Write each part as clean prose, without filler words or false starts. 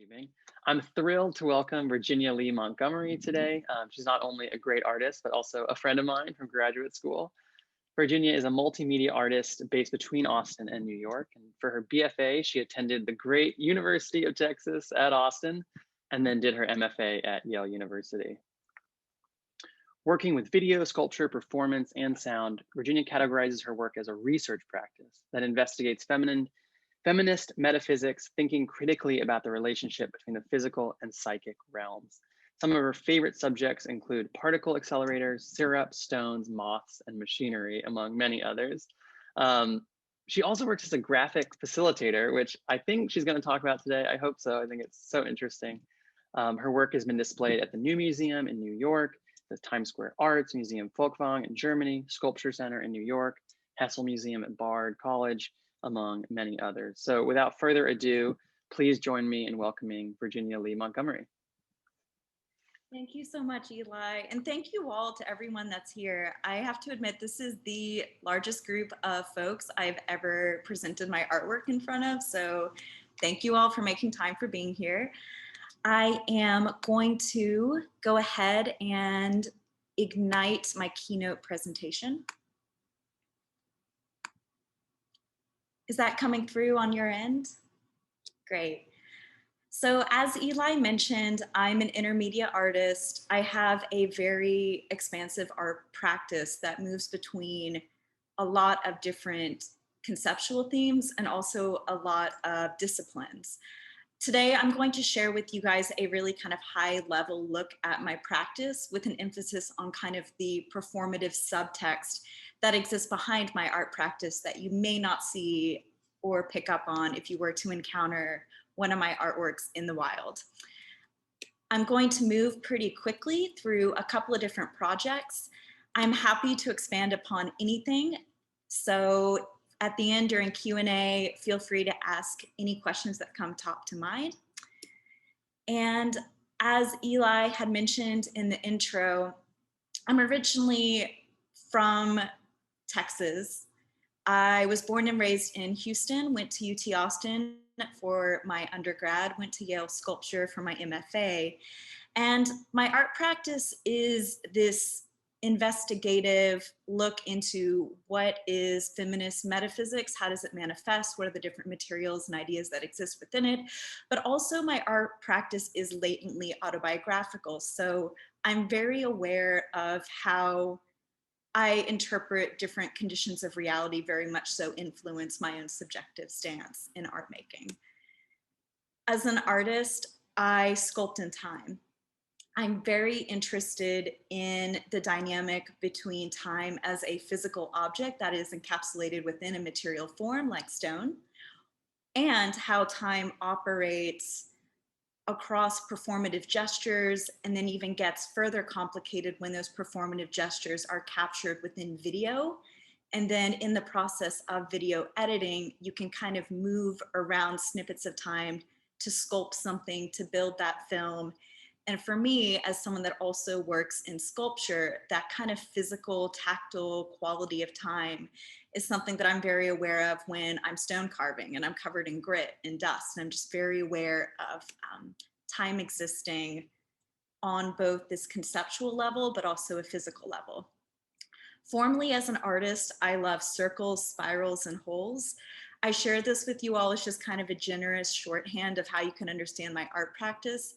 Evening. I'm thrilled to welcome Virginia Lee Montgomery today. She's not only a great artist, but also a friend of mine from graduate school. Virginia is a multimedia artist based between Austin and New York. And for her BFA, she attended the great University of Texas at Austin, and then did her MFA at Yale University. Working with video, sculpture, performance, and sound, Virginia categorizes her work as a research practice that investigates feminist metaphysics, thinking critically about the relationship between the physical and psychic realms. Some of her favorite subjects include particle accelerators, syrup, stones, moths, and machinery, among many others. She also works as a graphic facilitator, which I think she's going to talk about today. I hope so. I think it's so interesting. Her work has been displayed at the New Museum in New York, the Times Square Arts Museum Folkwang in Germany, Sculpture Center in New York, Hessel Museum at Bard College, among many others. So without further ado, please join me in welcoming Virginia Lee Montgomery. Thank you so much, Eli. And thank you all to everyone that's here. I have to admit, this is the largest group of folks I've ever presented my artwork in front of. So thank you all for making time for being here. I am going to go ahead and ignite my keynote presentation. Is that coming through on your end? Great. So as Eli mentioned, I'm an intermedia artist. I have a very expansive art practice that moves between a lot of different conceptual themes and also a lot of disciplines. Today, I'm going to share with you guys a really kind of high level look at my practice with an emphasis on kind of the performative subtext that exists behind my art practice that you may not see or pick up on if you were to encounter one of my artworks in the wild. I'm going to move pretty quickly through a couple of different projects. I'm happy to expand upon anything. So at the end during Q&A, feel free to ask any questions that come top to mind. And as Eli had mentioned in the intro, I'm originally from Texas. I was born and raised in Houston, went to UT Austin for my undergrad, went to Yale Sculpture for my MFA. And my art practice is this investigative look into what is feminist metaphysics, how does it manifest, what are the different materials and ideas that exist within it, but also my art practice is latently autobiographical. So I'm very aware of how I interpret different conditions of reality very much so influence my own subjective stance in art making. As an artist, I sculpt in time. I'm very interested in the dynamic between time as a physical object that is encapsulated within a material form like stone, and how time operates across performative gestures, and then even gets further complicated when those performative gestures are captured within video. And then in the process of video editing, you can kind of move around snippets of time to sculpt something, to build that film. And for me, as someone that also works in sculpture, that kind of physical, tactile quality of time is something that I'm very aware of when I'm stone carving and I'm covered in grit and dust. And I'm just very aware of time existing on both this conceptual level, but also a physical level. Formally, as an artist, I love circles, spirals, and holes. I share this with you all as just kind of a generous shorthand of how you can understand my art practice.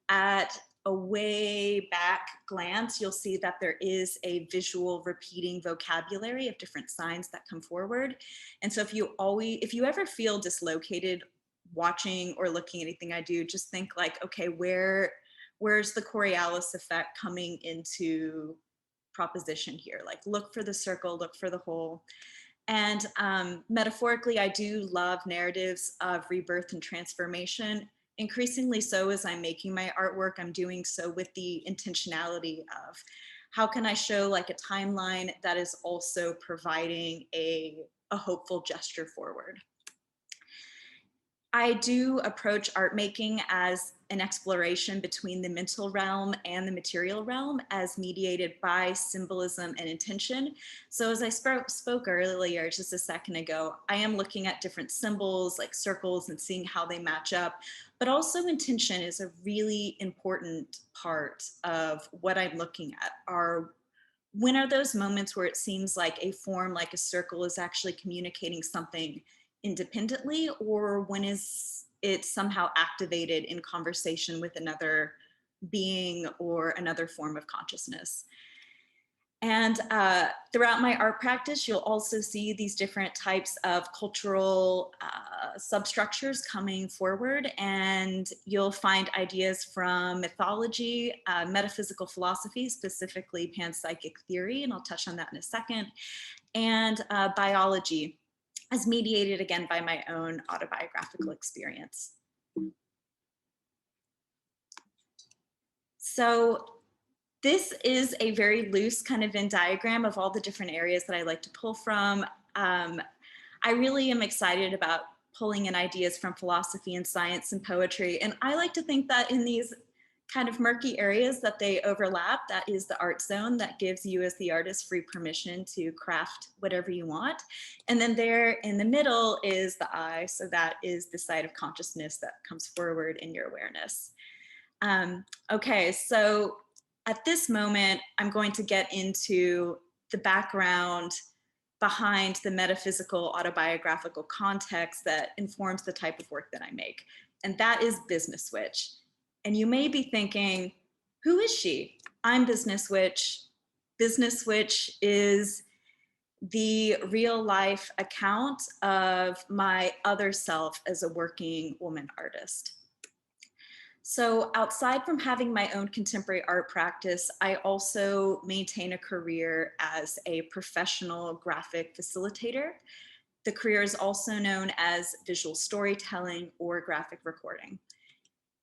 At a way back glance, you'll see that there is a visual repeating vocabulary of different signs that come forward. And so if you ever feel dislocated watching or looking at anything I do, just think like, okay, where's the Coriolis effect coming into proposition here? Like, look for the circle, look for the hole. And metaphorically, I do love narratives of rebirth and transformation. Increasingly so as I'm making my artwork, I'm doing so with the intentionality of how can I show like a timeline that is also providing a hopeful gesture forward. I do approach art making as an exploration between the mental realm and the material realm as mediated by symbolism and intention. So as I spoke earlier, just a second ago, I am looking at different symbols like circles and seeing how they match up, but also intention is a really important part of what I'm looking at. When are those moments where it seems like a form like a circle is actually communicating something independently, or when is it somehow activated in conversation with another being or another form of consciousness? And throughout my art practice, you'll also see these different types of cultural substructures coming forward, and you'll find ideas from mythology, metaphysical philosophy, specifically panpsychic theory, and I'll touch on that in a second, and biology, as mediated again by my own autobiographical experience. So this is a very loose kind of Venn diagram of all the different areas that I like to pull from. I really am excited about pulling in ideas from philosophy and science and poetry. And I like to think that in these kind of murky areas that they overlap, that is the art zone that gives you as the artist free permission to craft whatever you want. And then there in the middle is the I, so that is the side of consciousness that comes forward in your awareness. Okay, so at this moment, I'm going to get into the background behind the metaphysical autobiographical context that informs the type of work that I make. And that is Business Witch. And you may be thinking, who is she? I'm Business Witch. Business Witch is the real life account of my other self as a working woman artist. So outside from having my own contemporary art practice, I also maintain a career as a professional graphic facilitator. The career is also known as visual storytelling or graphic recording.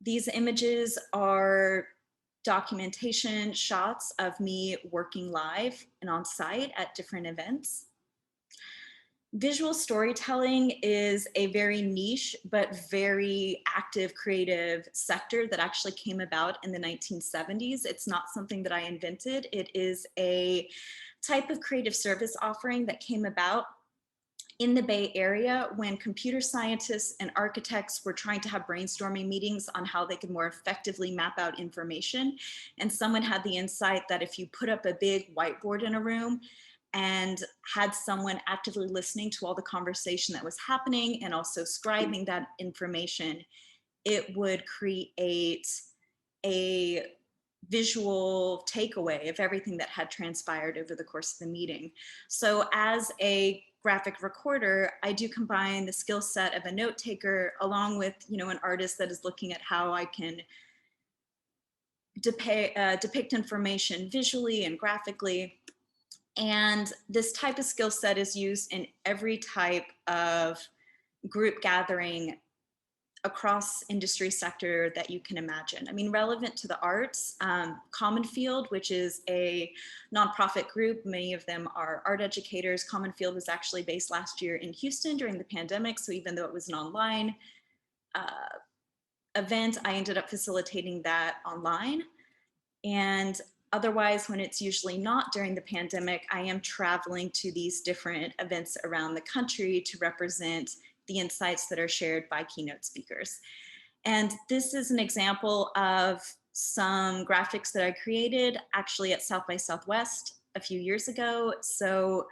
These images are documentation shots of me working live and on site at different events. Visual storytelling is a very niche but very active creative sector that actually came about in the 1970s. It's not something that I invented. It is a type of creative service offering that came about in the Bay Area when computer scientists and architects were trying to have brainstorming meetings on how they could more effectively map out information. And someone had the insight that if you put up a big whiteboard in a room and had someone actively listening to all the conversation that was happening and also scribing that information, it would create a visual takeaway of everything that had transpired over the course of the meeting. So as a graphic recorder, I do combine the skill set of a note taker along with, an artist that is looking at how I can depict information visually and graphically. And this type of skill set is used in every type of group gathering across industry sector that you can imagine. I mean, relevant to the arts, Common Field, which is a nonprofit group, many of them are art educators. Common Field was actually based last year in Houston during the pandemic. So even though it was an online event, I ended up facilitating that online. And otherwise, when it's usually not during the pandemic, I am traveling to these different events around the country to represent the insights that are shared by keynote speakers. And this is an example of some graphics that I created actually at South by Southwest a few years ago. So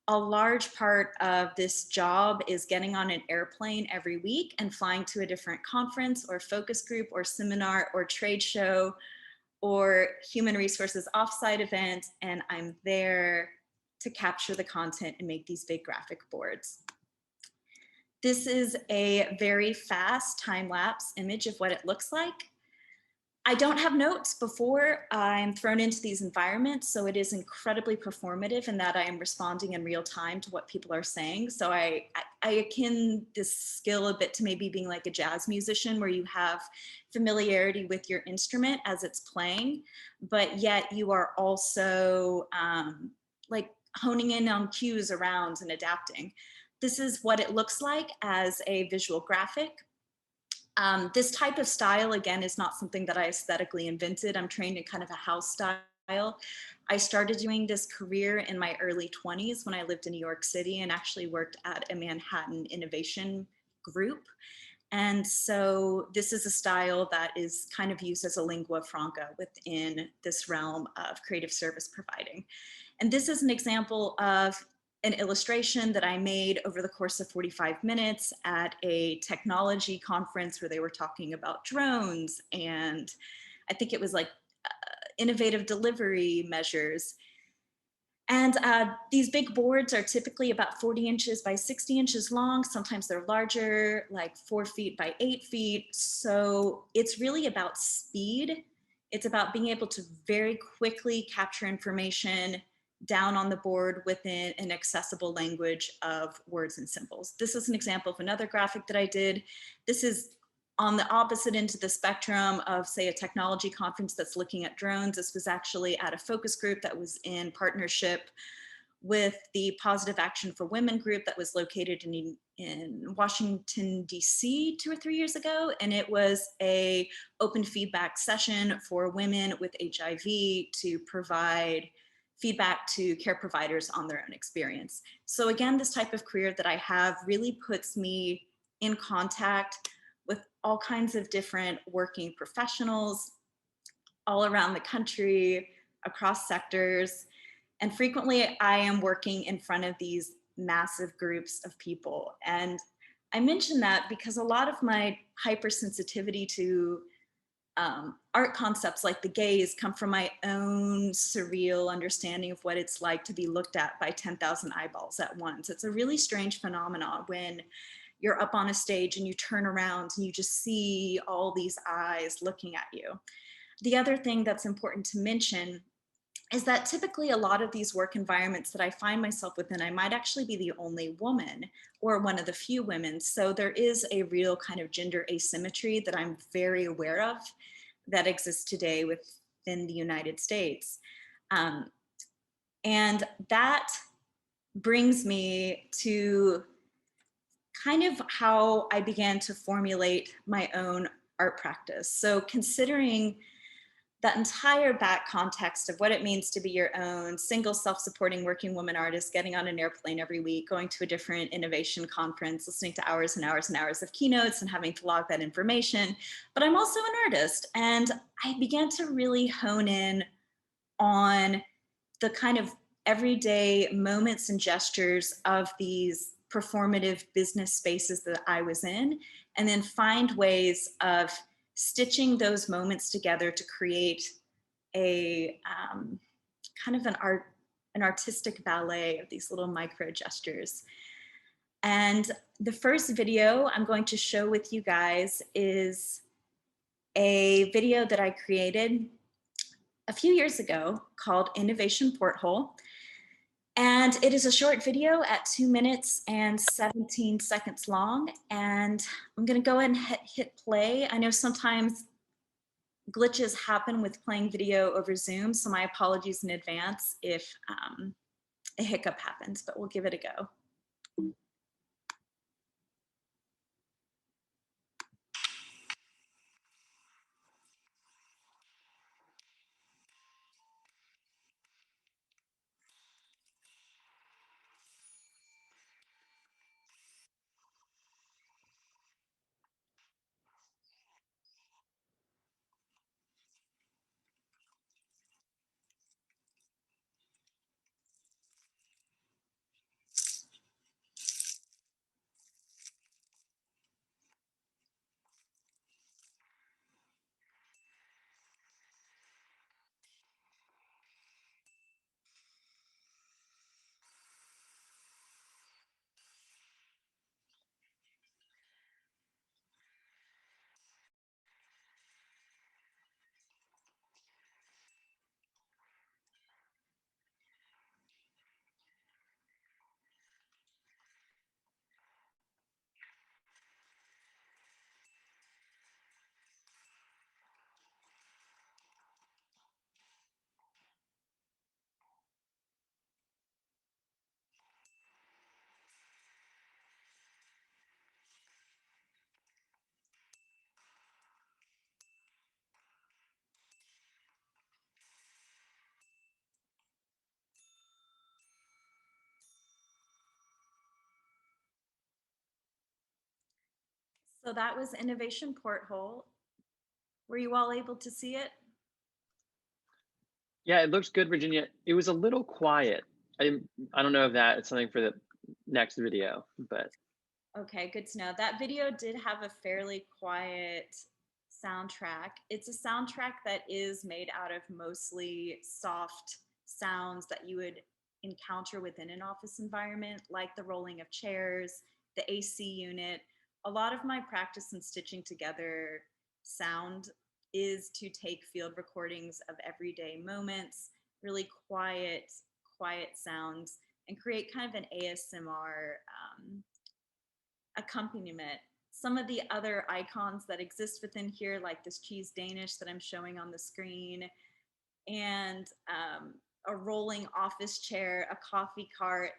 a large part of this job is getting on an airplane every week and flying to a different conference or focus group or seminar or trade show or human resources offsite event, and I'm there to capture the content and make these big graphic boards. This is a very fast time-lapse image of what it looks like. I don't have notes before I'm thrown into these environments, so it is incredibly performative in that I am responding in real time to what people are saying. So I akin this skill a bit to maybe being like a jazz musician where you have familiarity with your instrument as it's playing, but yet you are also like honing in on cues around and adapting. This is what it looks like as a visual graphic. This type of style, again, is not something that I aesthetically invented. I'm trained in kind of a house style. I started doing this career in my early 20s when I lived in New York City and actually worked at a Manhattan innovation group. And so this is a style that is kind of used as a lingua franca within this realm of creative service providing. And this is an example of an illustration that I made over the course of 45 minutes at a technology conference where they were talking about drones, and I think it was like innovative delivery measures. And these big boards are typically about 40 inches by 60 inches long. Sometimes they're larger, like 4 feet by 8 feet. So it's really about speed. It's about being able to very quickly capture information down on the board within an accessible language of words and symbols. This is an example of another graphic that I did. This is on the opposite end of the spectrum of, say, a technology conference that's looking at drones. This was actually at a focus group that was in partnership with the Positive Action for Women group that was located in Washington, D.C. 2 or 3 years ago. And it was a open feedback session for women with HIV to provide feedback to care providers on their own experience. So again, this type of career that I have really puts me in contact with all kinds of different working professionals all around the country, across sectors. And frequently I am working in front of these massive groups of people. And I mention that because a lot of my hypersensitivity to art concepts like the gaze come from my own surreal understanding of what it's like to be looked at by 10,000 eyeballs at once. It's a really strange phenomenon when you're up on a stage and you turn around and you just see all these eyes looking at you. The other thing that's important to mention is that typically a lot of these work environments that I find myself within, I might actually be the only woman or one of the few women. So there is a real kind of gender asymmetry that I'm very aware of that exists today within the United States. And that brings me to kind of how I began to formulate my own art practice. So considering that entire back context of what it means to be your own single self-supporting working woman artist, getting on an airplane every week, going to a different innovation conference, listening to hours and hours and hours of keynotes and having to log that information. But I'm also an artist, and I began to really hone in on the kind of everyday moments and gestures of these performative business spaces that I was in, and then find ways of stitching those moments together to create a kind of an artistic ballet of these little micro gestures. And the first video I'm going to show with you guys is a video that I created a few years ago called Innovation Porthole. And it is a short video at 2 minutes and 17 seconds long. And I'm gonna go ahead and hit play. I know sometimes glitches happen with playing video over Zoom, so my apologies in advance if a hiccup happens, but we'll give it a go. So that was Innovation Porthole. Were you all able to see it? Yeah, it looks good, Virginia. It was a little quiet. I don't know if that is something for the next video, but Okay, good to know. That video did have a fairly quiet soundtrack. It's a soundtrack that is made out of mostly soft sounds that you would encounter within an office environment, like the rolling of chairs, the AC unit. A lot of my practice in stitching together sound is to take field recordings of everyday moments, really quiet sounds, and create kind of an ASMR accompaniment. Some of the other icons that exist within here, like this cheese Danish that I'm showing on the screen, and a rolling office chair, a coffee cart.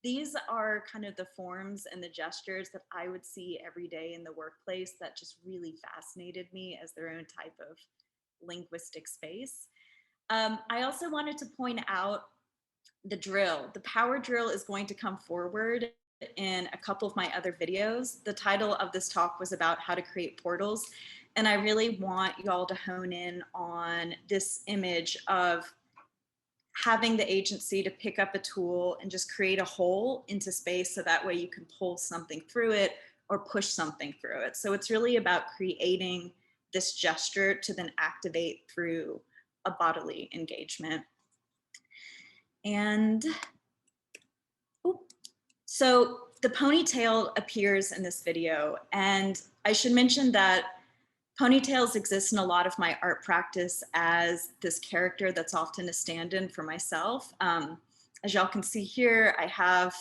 These are kind of the forms and the gestures that I would see every day in the workplace that just really fascinated me as their own type of linguistic space. I also wanted to point out the drill. The power drill is going to come forward in a couple of my other videos. The title of this talk was about how to create portals. And I really want y'all to hone in on this image of having the agency to pick up a tool and just create a hole into space so that way you can pull something through it or push something through it. So it's really about creating this gesture to then activate through a bodily engagement. And so the ponytail appears in this video, and I should mention that ponytails exist in a lot of my art practice as this character that's often a stand-in for myself. As y'all can see here, I have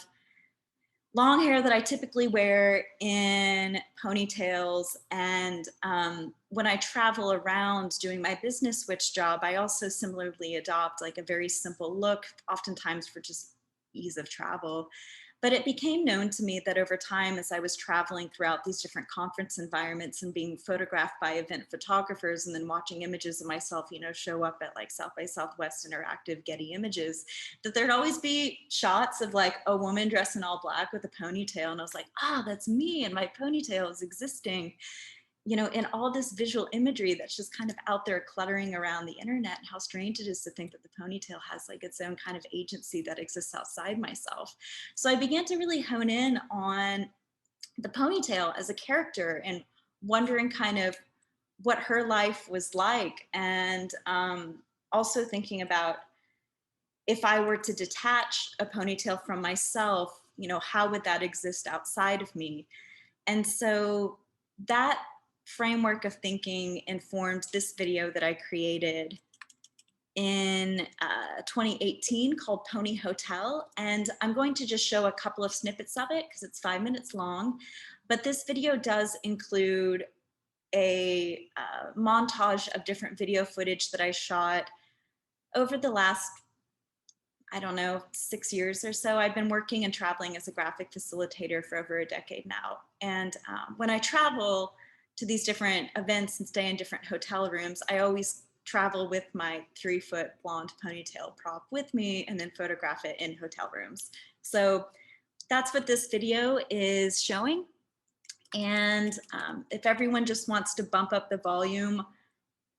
long hair that I typically wear in ponytails, and when I travel around doing my business switch job, I also similarly adopt like a very simple look, oftentimes for just ease of travel. But it became known to me that over time, as I was traveling throughout these different conference environments and being photographed by event photographers and then watching images of myself, you know, show up at like South by Southwest Interactive Getty Images, that there'd always be shots of like a woman dressed in all black with a ponytail. And I was like, ah, that's me, and my ponytail is existing, you know, in all this visual imagery that's just kind of out there cluttering around the internet. And how strange it is to think that the ponytail has like its own kind of agency that exists outside myself. So I began to really hone in on the ponytail as a character and wondering kind of what her life was like, and also thinking about if I were to detach a ponytail from myself, you know, how would that exist outside of me? And so that framework of thinking informed this video that I created in 2018 called Pony Hotel. And I'm going to just show a couple of snippets of it because it's 5 minutes long. But this video does include a montage of different video footage that I shot over the last, I don't know, 6 years or so. I've been working and traveling as a graphic facilitator for over a decade now. And when I travel to these different events and stay in different hotel rooms, I always travel with my 3-foot blonde ponytail prop with me and then photograph it in hotel rooms. So that's what this video is showing. And if everyone just wants to bump up the volume,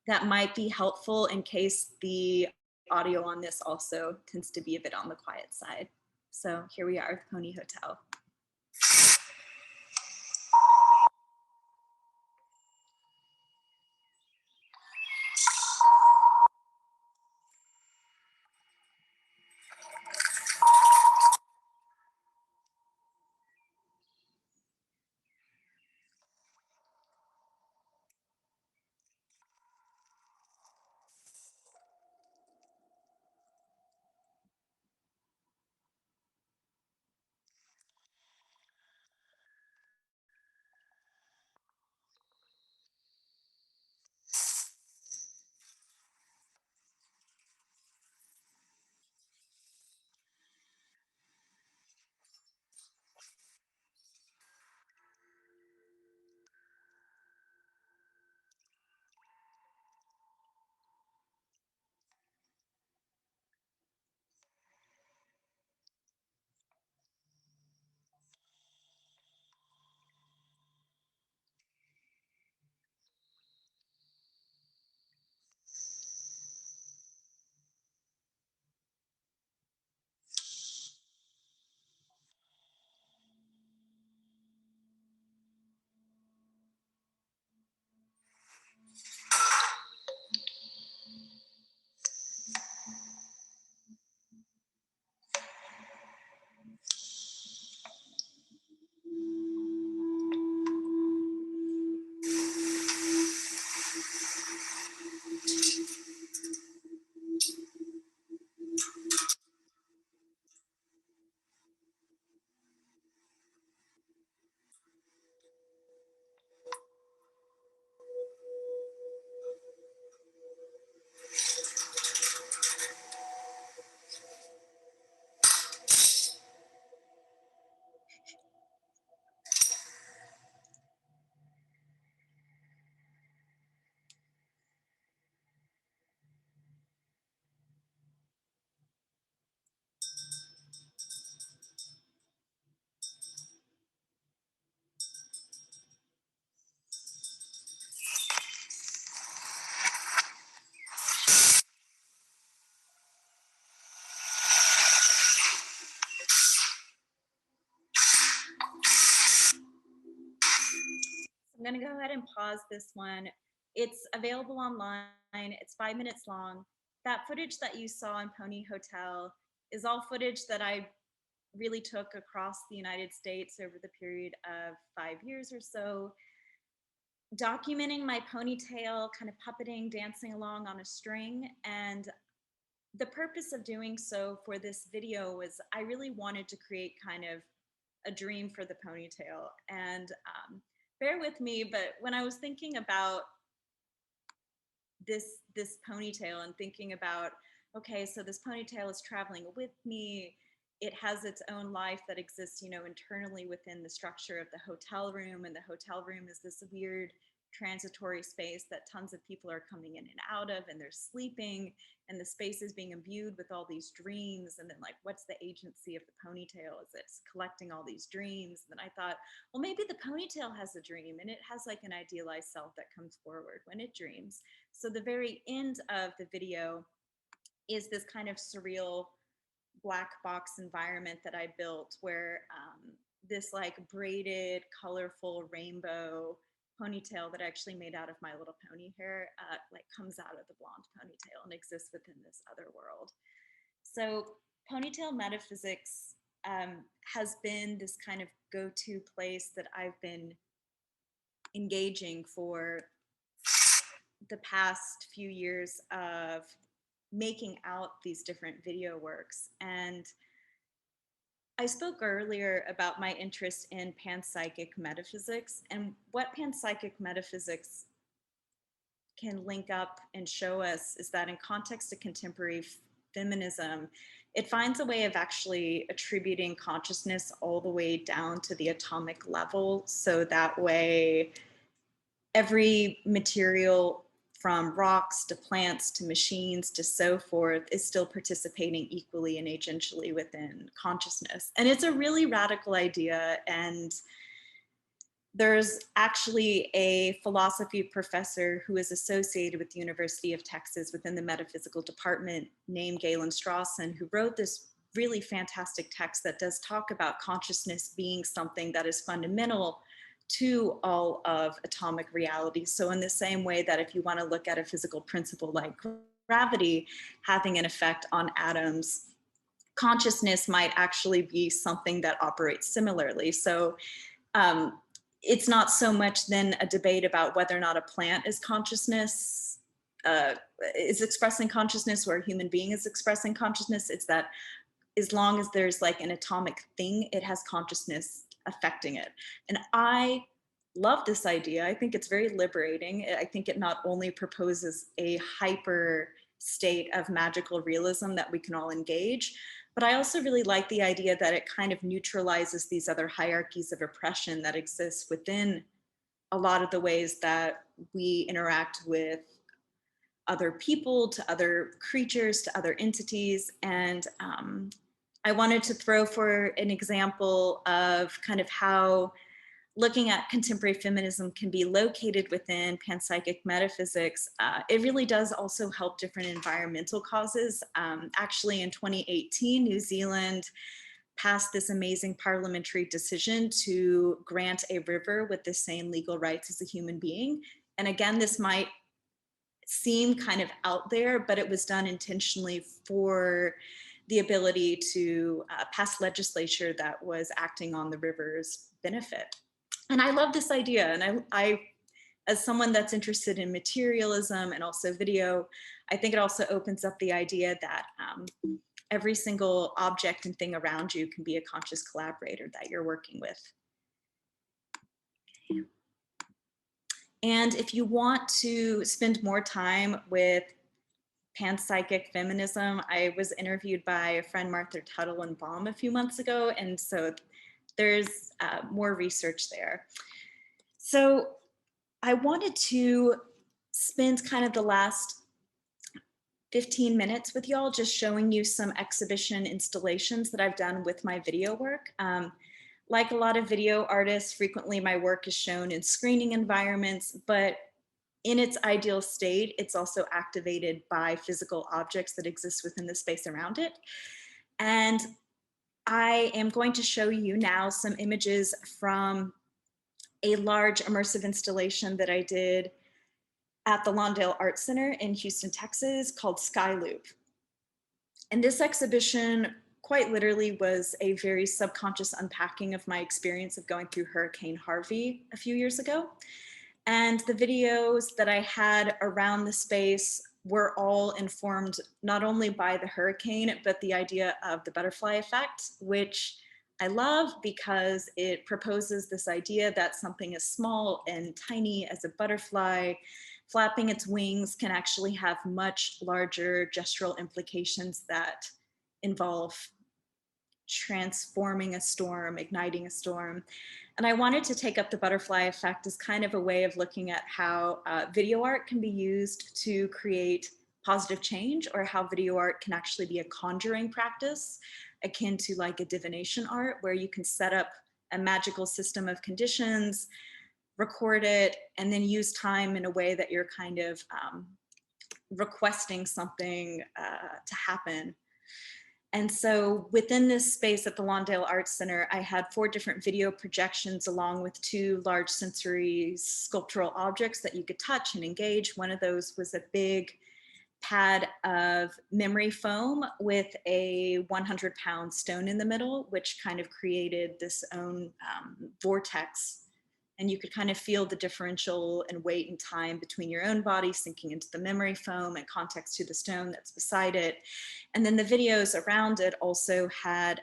that might be helpful in case the audio on this also tends to be a bit on the quiet side. So here we are, Pony Hotel. I'm gonna go ahead and pause this one. It's available online. It's 5 minutes long. That footage that you saw in Pony Hotel is all footage that I really took across the United States over the period of 5 years or so, documenting my ponytail, kind of puppeting, dancing along on a string. And the purpose of doing so for this video was I really wanted to create kind of a dream for the ponytail. And bear with me, but when I was thinking about this ponytail and thinking about, okay, so this ponytail is traveling with me. It has its own life that exists, you know, internally within the structure of the hotel room. And the hotel room is this weird transitory space that tons of people are coming in and out of, and they're sleeping, and the space is being imbued with all these dreams. And then, like, what's the agency of the ponytail? Is it's collecting all these dreams? And then I thought, well, maybe the ponytail has a dream, and it has like an idealized self that comes forward when it dreams. So the very end of the video is this kind of surreal black box environment that I built, where this like braided, colorful rainbow ponytail that I actually made out of My Little Pony hair like comes out of the blonde ponytail and exists within this other world. So ponytail metaphysics has been this kind of go-to place that I've been engaging for the past few years of making out these different video works. And I spoke earlier about my interest in panpsychic metaphysics, and what panpsychic metaphysics can link up and show us is that in context of contemporary feminism, it finds a way of actually attributing consciousness all the way down to the atomic level. So that way, every material from rocks to plants to machines to so forth is still participating equally and agentially within consciousness. And it's a really radical idea. And there's actually a philosophy professor who is associated with the University of Texas within the Metaphysical department named Galen Strawson, who wrote this really fantastic text that does talk about consciousness being something that is fundamental to all of atomic reality. So in the same way that if you want to look at a physical principle like gravity having an effect on atoms, consciousness might actually be something that operates similarly. So it's not so much then a debate about whether or not a plant is consciousness, is expressing consciousness, or a human being is expressing consciousness. It's that as long as there's like an atomic thing, it has consciousness affecting it. And I love this idea. I think it's very liberating. I think it not only proposes a hyper state of magical realism that we can all engage, but I also really like the idea that it kind of neutralizes these other hierarchies of oppression that exist within a lot of the ways that we interact with other people, to other creatures, to other entities. And I wanted to throw for an example of kind of how looking at contemporary feminism can be located within panpsychic metaphysics. It really does also help different environmental causes. Actually, in 2018, New Zealand passed this amazing parliamentary decision to grant a river with the same legal rights as a human being. And again, this might seem kind of out there, but it was done intentionally for the ability to pass legislature that was acting on the river's benefit. And I love this idea. And I, as someone that's interested in materialism and also video, I think it also opens up the idea that every single object and thing around you can be a conscious collaborator that you're working with. And if you want to spend more time with panpsychic feminism, I was interviewed by a friend, Martha Tuttle and Baum, a few months ago. And so there's more research there. So I wanted to spend kind of the last 15 minutes with y'all just showing you some exhibition installations that I've done with my video work. Like a lot of video artists, frequently my work is shown in screening environments, but in its ideal state, it's also activated by physical objects that exist within the space around it. And I am going to show you now some images from a large immersive installation that I did at the Lawndale Art Center in Houston, Texas, called Skyloop. And this exhibition quite literally was a very subconscious unpacking of my experience of going through Hurricane Harvey a few years ago. And the videos that I had around the space were all informed not only by the hurricane, but the idea of the butterfly effect, which I love because it proposes this idea that something as small and tiny as a butterfly flapping its wings can actually have much larger gestural implications that involve transforming a storm, igniting a storm. And I wanted to take up the butterfly effect as kind of a way of looking at how video art can be used to create positive change, or how video art can actually be a conjuring practice akin to like a divination art, where you can set up a magical system of conditions, record it, and then use time in a way that you're kind of requesting something to happen. And so within this space at the Lawndale Arts Center, I had 4 different video projections along with 2 large sensory sculptural objects that you could touch and engage. One of those was a big pad of memory foam with a 100-pound stone in the middle, which kind of created this own vortex. And you could kind of feel the differential in weight and time between your own body sinking into the memory foam and context to the stone that's beside it. And then the videos around it also had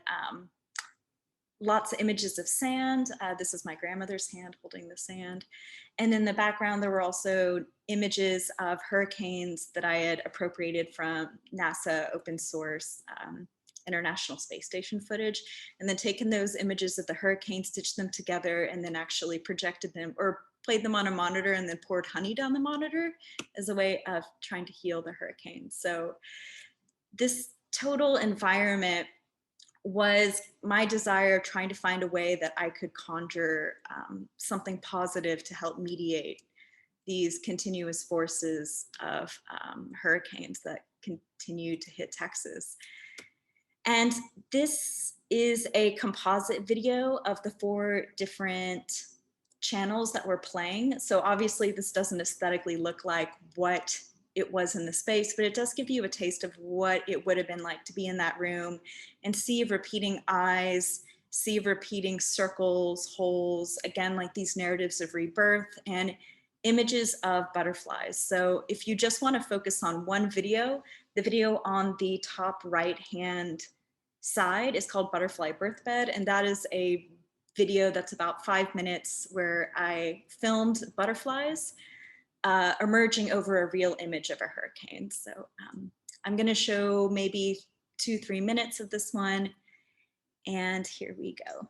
lots of images of sand. This is my grandmother's hand holding the sand. And in the background, there were also images of hurricanes that I had appropriated from NASA open source International Space Station footage, and then taken those images of the hurricane, stitched them together, and then actually projected them or played them on a monitor and then poured honey down the monitor as a way of trying to heal the hurricane. So this total environment was my desire of trying to find a way that I could conjure something positive to help mediate these continuous forces of hurricanes that continue to hit Texas. And this is a composite video of the 4 different channels that we're playing. So obviously this doesn't aesthetically look like what it was in the space, but it does give you a taste of what it would have been like to be in that room and see repeating eyes, see repeating circles, holes, again, like these narratives of rebirth and images of butterflies. So if you just want to focus on one video, the video on the top right-hand side is called Butterfly Birthbed, and that is a video that's about 5 minutes where I filmed butterflies emerging over a real image of a hurricane. So I'm going to show maybe 2-3 minutes of this one, and here we go.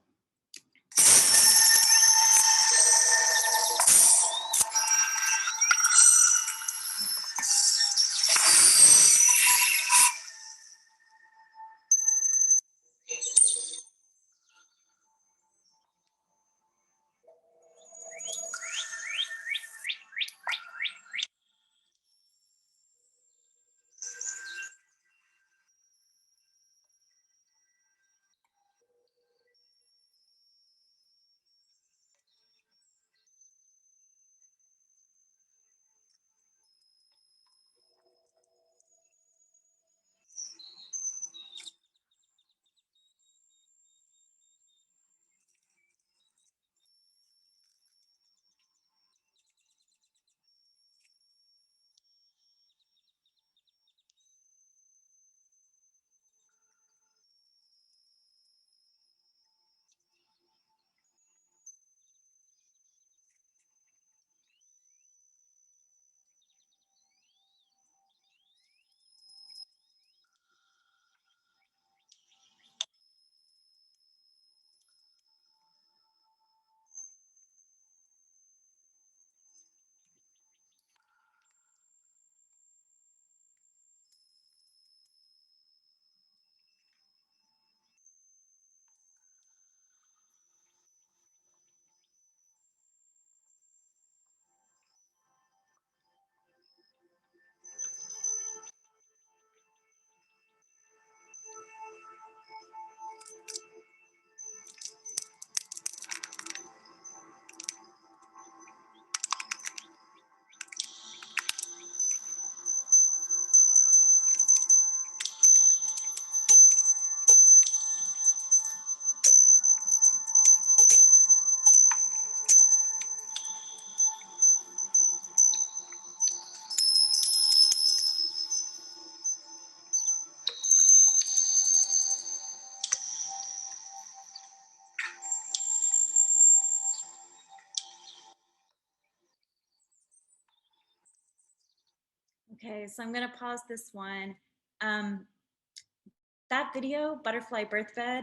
Okay, so I'm gonna pause this one. That video, Butterfly Birthbed,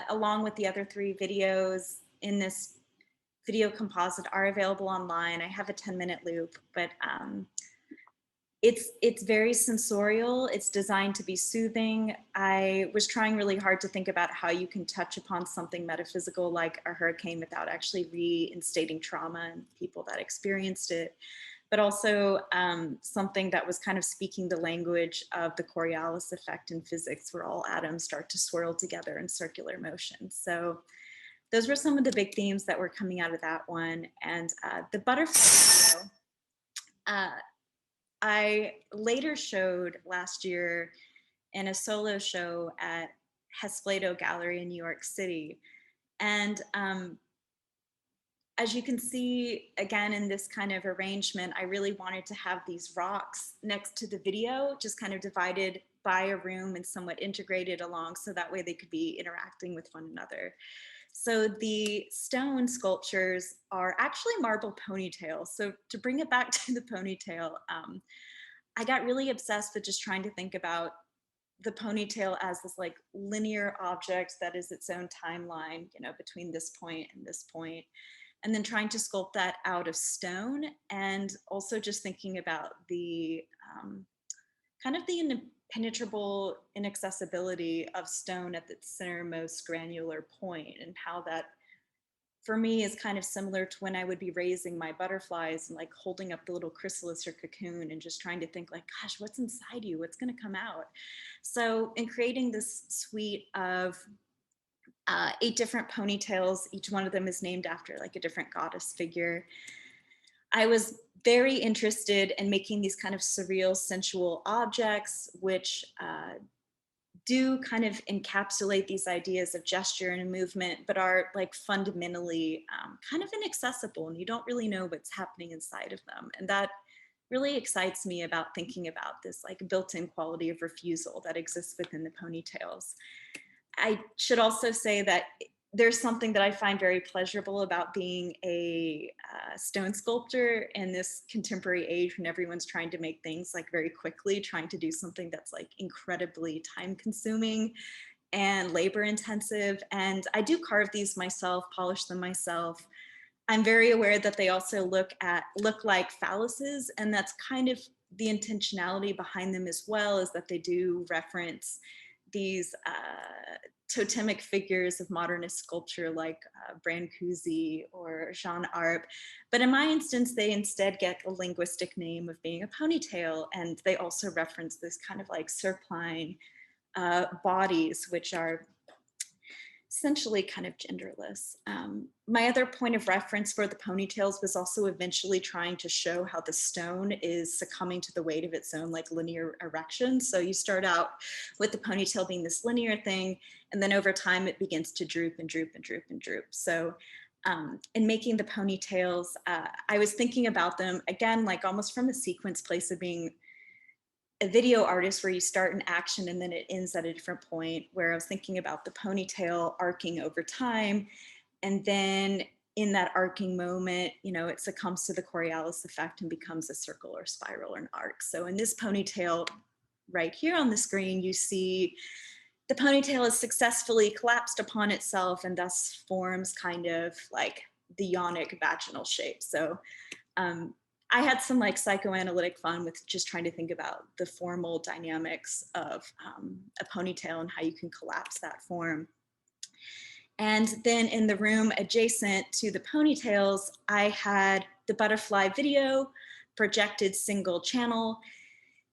along with the other 3 videos in this video composite are available online. I have a 10-minute loop, but it's very sensorial. It's designed to be soothing. I was trying really hard to think about how you can touch upon something metaphysical like a hurricane without actually reinstating trauma in people that experienced it, but also something that was kind of speaking the language of the Coriolis effect in physics, where all atoms start to swirl together in circular motion. So those were some of the big themes that were coming out of that one. And the butterfly video, I later showed last year in a solo show at Hesplato Gallery in New York City. And as you can see, again, in this kind of arrangement, I really wanted to have these rocks next to the video, just kind of divided by a room and somewhat integrated along, so that way they could be interacting with one another. So the stone sculptures are actually marble ponytails. So to bring it back to the ponytail, I got really obsessed with just trying to think about the ponytail as this like linear object that is its own timeline, you know, between this point and this point, and then trying to sculpt that out of stone, and also just thinking about the kind of the impenetrable inaccessibility of stone at its centermost granular point, and how that for me is kind of similar to when I would be raising my butterflies and like holding up the little chrysalis or cocoon and just trying to think like, gosh, what's inside you? What's going to come out? So in creating this suite of 8 different ponytails, each one of them is named after like a different goddess figure, I was very interested in making these kind of surreal, sensual objects, which do kind of encapsulate these ideas of gesture and movement, but are like fundamentally kind of inaccessible, and you don't really know what's happening inside of them. And that really excites me about thinking about this like built-in quality of refusal that exists within the ponytails. I should also say that there's something that I find very pleasurable about being a stone sculptor in this contemporary age when everyone's trying to make things like very quickly, trying to do something that's like incredibly time consuming and labor intensive. And I do carve these myself, polish them myself. I'm very aware that they also look like phalluses, and that's kind of the intentionality behind them as well, is that they do reference these totemic figures of modernist sculpture like Brancusi or Jean Arp. But in my instance, they instead get a linguistic name of being a ponytail, and they also reference this kind of like serpline bodies, which are essentially kind of genderless. My other point of reference for the ponytails was also eventually trying to show how the stone is succumbing to the weight of its own like linear erection. So you start out with the ponytail being this linear thing, and then over time it begins to droop and droop and droop and droop. So in making the ponytails, I was thinking about them again, like almost from a sequence place of being a video artist, where you start an action and then it ends at a different point, where I was thinking about the ponytail arcing over time. And then in that arcing moment, you know, it succumbs to the Coriolis effect and becomes a circle or spiral or an arc. So in this ponytail right here on the screen, you see the ponytail is successfully collapsed upon itself and thus forms kind of like the yonic vaginal shape. So I had some like psychoanalytic fun with just trying to think about the formal dynamics of a ponytail and how you can collapse that form. And then in the room adjacent to the ponytails, I had the butterfly video projected single channel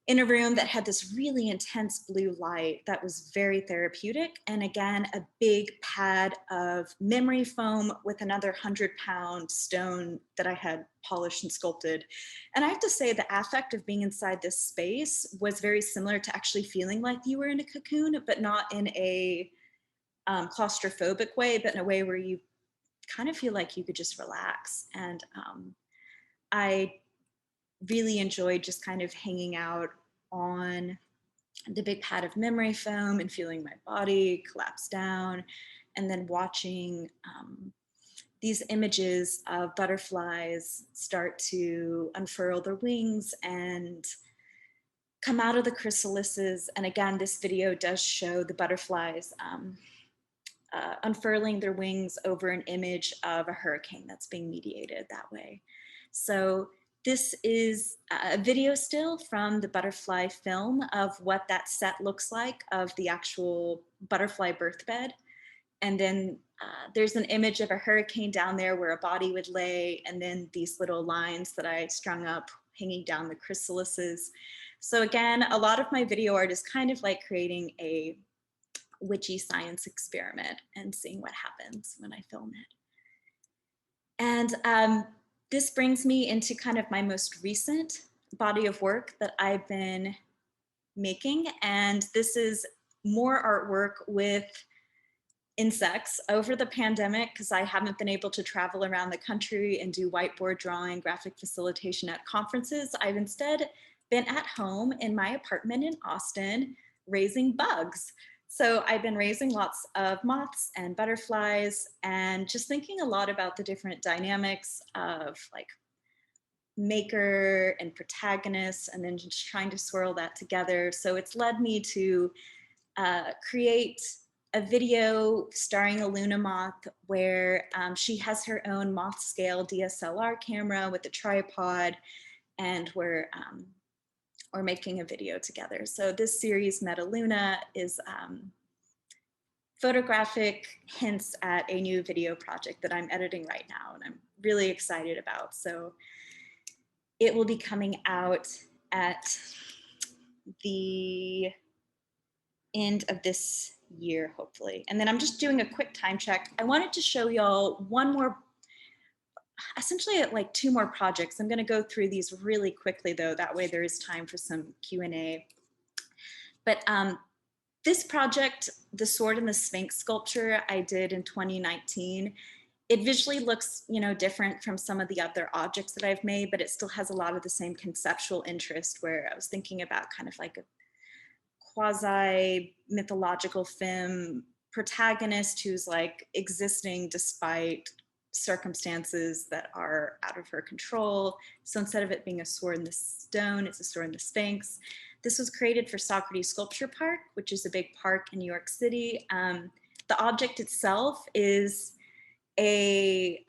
in a room that had this really intense blue light that was very therapeutic. And again, a big pad of memory foam with another 100-pound stone that I had polished and sculpted. And I have to say the affect of being inside this space was very similar to actually feeling like you were in a cocoon, but not in a claustrophobic way, but in a way where you kind of feel like you could just relax. And I really enjoyed just kind of hanging out on the big pad of memory foam and feeling my body collapse down, and then watching these images of butterflies start to unfurl their wings and come out of the chrysalises. And again, this video does show the butterflies unfurling their wings over an image of a hurricane that's being mediated that way. So this is a video still from the butterfly film of what that set looks like of the actual butterfly birth bed. And then there's an image of a hurricane down there where a body would lay, and then these little lines that I strung up hanging down the chrysalises. So again, a lot of my video art is kind of like creating a witchy science experiment and seeing what happens when I film it. And this brings me into kind of my most recent body of work that I've been making. And this is more artwork with insects. Over the pandemic, because I haven't been able to travel around the country and do whiteboard drawing, graphic facilitation at conferences, I've instead been at home in my apartment in Austin raising bugs. So I've been raising lots of moths and butterflies and just thinking a lot about the different dynamics of like maker and protagonist, and then just trying to swirl that together. So it's led me to create a video starring a Luna moth where she has her own moth scale DSLR camera with a tripod, and we're making a video together. So this series, Meta Luna, is photographic hints at a new video project that I'm editing right now and I'm really excited about. So it will be coming out at the end of this year, hopefully. And then I'm just doing a quick time check. I wanted to show y'all one more, essentially like two more projects. I'm gonna go through these really quickly though, that way there is time for some Q&A. But this project, the Sword and the Sphinx sculpture I did in 2019, it visually looks, you know, different from some of the other objects that I've made, but it still has a lot of the same conceptual interest, where I was thinking about kind of like a quasi mythological femme protagonist who's like existing despite circumstances that are out of her control. So instead of it being a sword in the stone, it's a sword in the Sphinx. This was created for Socrates Sculpture Park, which is a big park in New York City. The object itself is a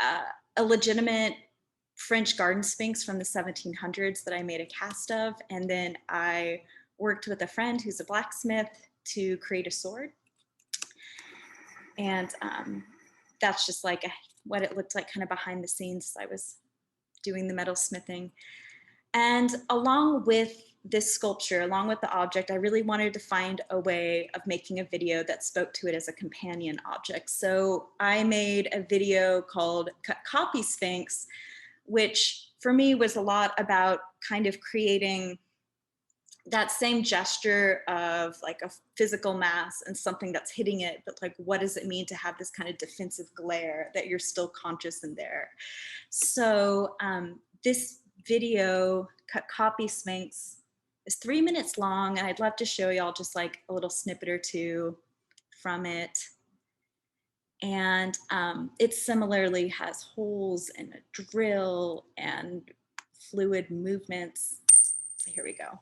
legitimate French garden sphinx from the 1700s that I made a cast of. And then I worked with a friend who's a blacksmith to create a sword. And that's just like what it looked like kind of behind the scenes as I was doing the metal smithing. And along with this sculpture, along with the object, I really wanted to find a way of making a video that spoke to it as a companion object. So I made a video called Cut Copy Sphinx, which for me was a lot about kind of creating that same gesture of like a physical mass and something that's hitting it, but like, what does it mean to have this kind of defensive glare that you're still conscious in there? So this video, Cut Copy Sphinx, is 3 minutes long, and I'd love to show y'all just like a little snippet or two from it. And it similarly has holes and a drill and fluid movements. So here we go.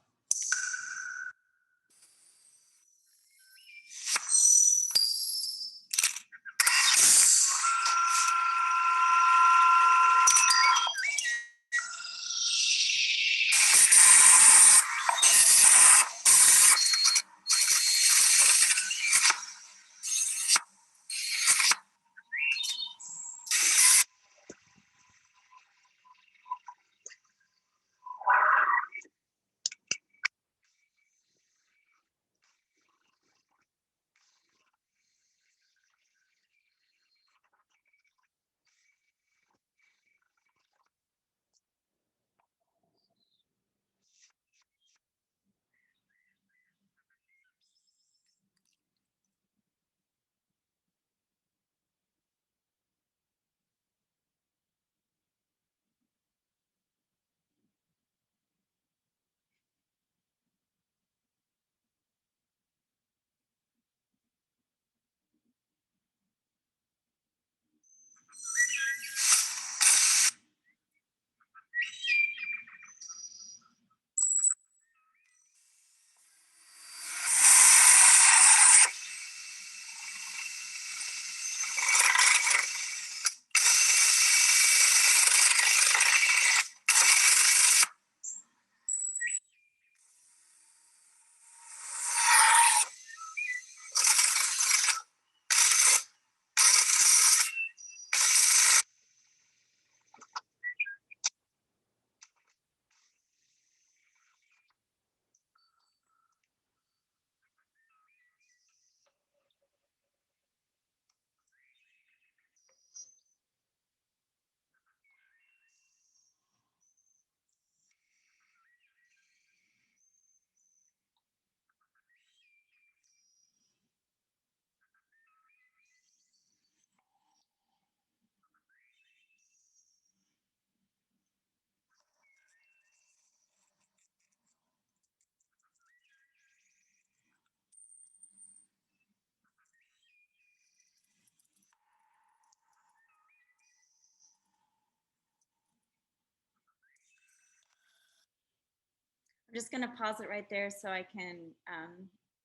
I'm just going to pause it right there so I can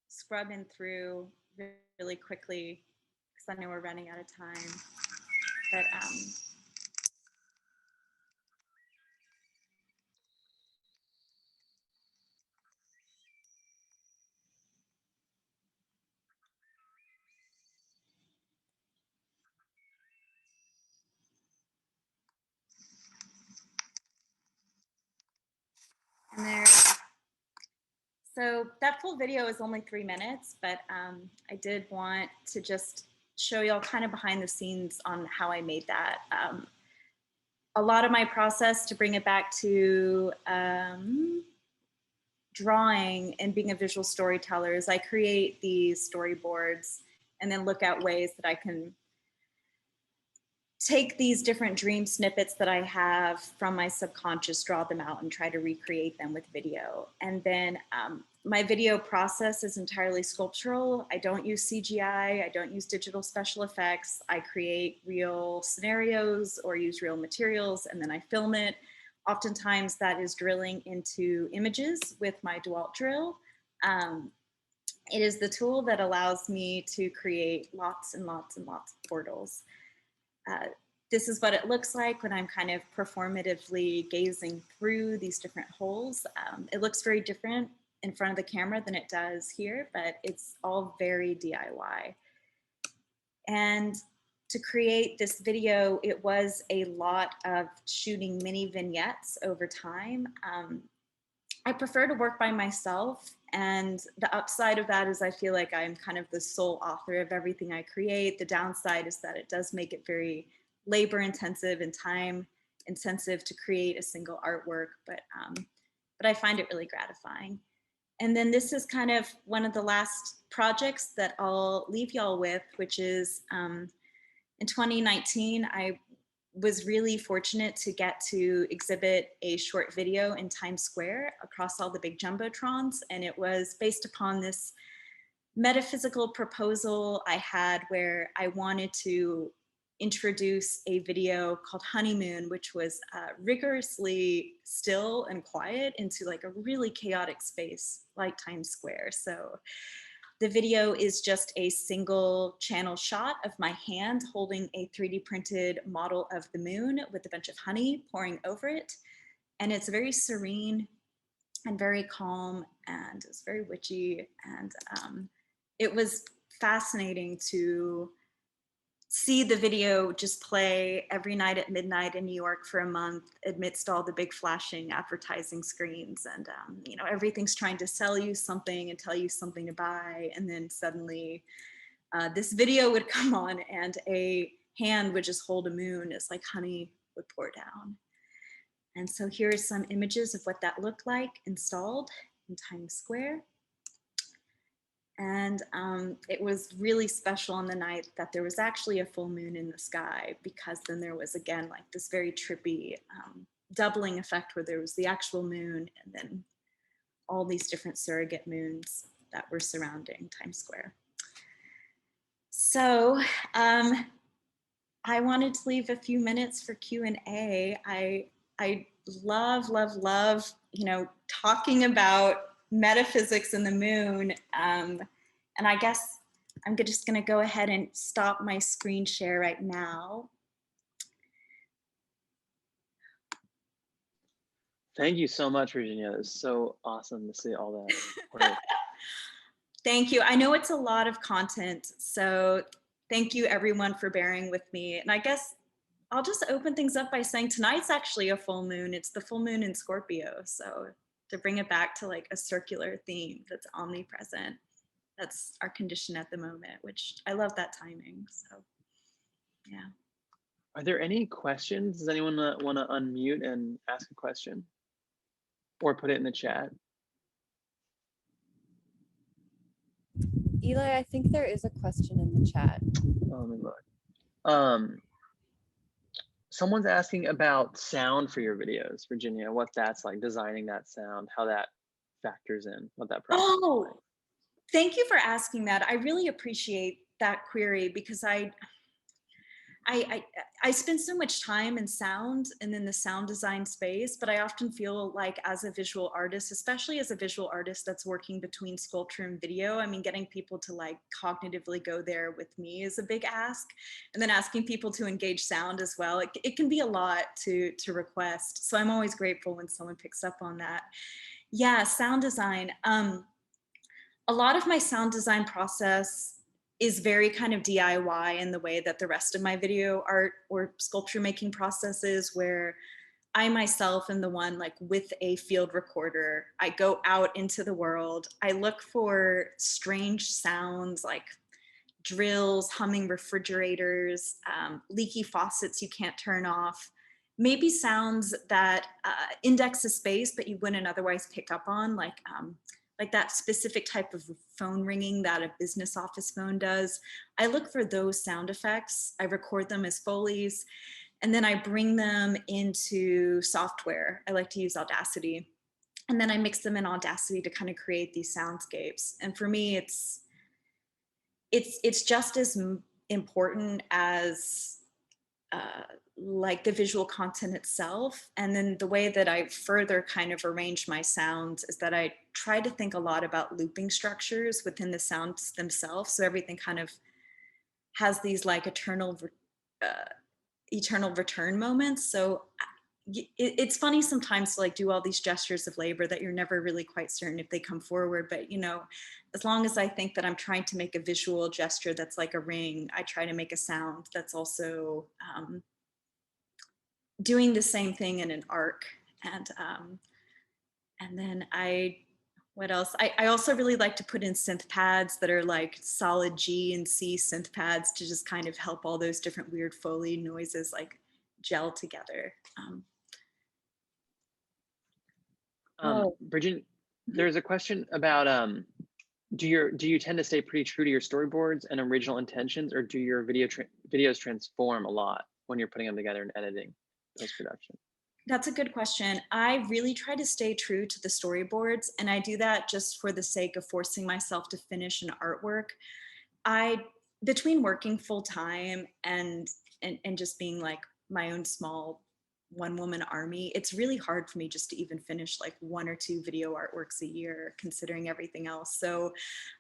scrub in through really quickly because I know we're running out of time. But and there. So that full video is only 3 minutes, but I did want to just show y'all kind of behind the scenes on how I made that. A lot of my process to bring it back to drawing and being a visual storyteller is I create these storyboards and then look at ways that I can take these different dream snippets that I have from my subconscious, draw them out and try to recreate them with video. And then my video process is entirely sculptural. I don't use CGI, I don't use digital special effects. I create real scenarios or use real materials and then I film it. Oftentimes that is drilling into images with my DeWalt drill. It is the tool that allows me to create lots and lots and lots of portals. This is what it looks like when I'm kind of performatively gazing through these different holes. It looks very different in front of the camera than it does here, but it's all very DIY. And to create this video, it was a lot of shooting mini vignettes over time. I prefer to work by myself, and the upside of that is I feel like I'm kind of the sole author of everything I create. The downside is that it does make it very labor intensive and time intensive to create a single artwork, but I find it really gratifying. And then this is kind of one of the last projects that I'll leave y'all with, which is in 2019, I was really fortunate to get to exhibit a short video in Times Square across all the big jumbotrons. And it was based upon this metaphysical proposal I had where I wanted to introduce a video called Honeymoon, which was rigorously still and quiet into like a really chaotic space like Times Square. So the video is just a single channel shot of my hand holding a 3D printed model of the moon with a bunch of honey pouring over it. And it's very serene and very calm, and it's very witchy. And it was fascinating to see the video just play every night at midnight in New York for a month amidst all the big flashing advertising screens. And, you know, everything's trying to sell you something and tell you something to buy. And then suddenly this video would come on and a hand would just hold a moon as like honey would pour down. And so here are some images of what that looked like installed in Times Square. And it was really special on the night that there was actually a full moon in the sky, because then there was again like this very trippy doubling effect where there was the actual moon and then all these different surrogate moons that were surrounding Times Square. So I wanted to leave a few minutes for Q&A. I love, love, love, you know, talking about metaphysics and the moon. And I guess I'm just gonna go ahead and stop my screen share right now. Thank you so much, Virginia. It's so awesome to see all that work. Thank you. I know it's a lot of content, so thank you everyone for bearing with me. And I guess I'll just open things up by saying tonight's actually a full moon. It's the full moon in Scorpio. So to bring it back to like a circular theme that's omnipresent, that's our condition at the moment, which I love that timing. So yeah. Are there any questions? Does anyone want to unmute and ask a question or put it in the chat? Eli, I think there is a question in the chat. Let me look. Someone's asking about sound for your videos, Virginia, what that's like, designing that sound, how that factors in, what that process is like. Thank you for asking that. I really appreciate that query, because I I spend so much time in sound and in the sound design space, but I often feel like as a visual artist, especially as a visual artist that's working between sculpture and video, I mean, getting people to like cognitively go there with me is a big ask. And then asking people to engage sound as well. It can be a lot to request. So I'm always grateful when someone picks up on that. Yeah, sound design. A lot of my sound design process is very kind of DIY in the way that the rest of my video art or sculpture making process is, where I myself am the one like with a field recorder. I go out into the world. I look for strange sounds like drills, humming refrigerators, leaky faucets you can't turn off, maybe sounds that index a space but you wouldn't otherwise pick up on, like that specific type of phone ringing that a business office phone does. I look for those sound effects. I record them as Foleys, and then I bring them into software. I like to use Audacity. And then I mix them in Audacity to kind of create these soundscapes. And for me, it's just as important as like the visual content itself. And then the way that I further kind of arrange my sounds is that I try to think a lot about looping structures within the sounds themselves. So everything kind of has these like eternal return moments. So it's funny sometimes to like do all these gestures of labor that you're never really quite certain if they come forward. But, you know, as long as I think that I'm trying to make a visual gesture that's like a ring, I try to make a sound that's also doing the same thing in an arc. And then what else? I also really like to put in synth pads that are like solid G and C synth pads to just kind of help all those different weird Foley noises like gel together. Virginia, there's a question about do you tend to stay pretty true to your storyboards and original intentions, or do your videos transform a lot when you're putting them together and editing post-production? That's a good question. I really try to stay true to the storyboards, and I do that just for the sake of forcing myself to finish an artwork. Between working full time and just being like my own small one-woman army, it's really hard for me just to even finish like 1 or 2 video artworks a year, considering everything else. So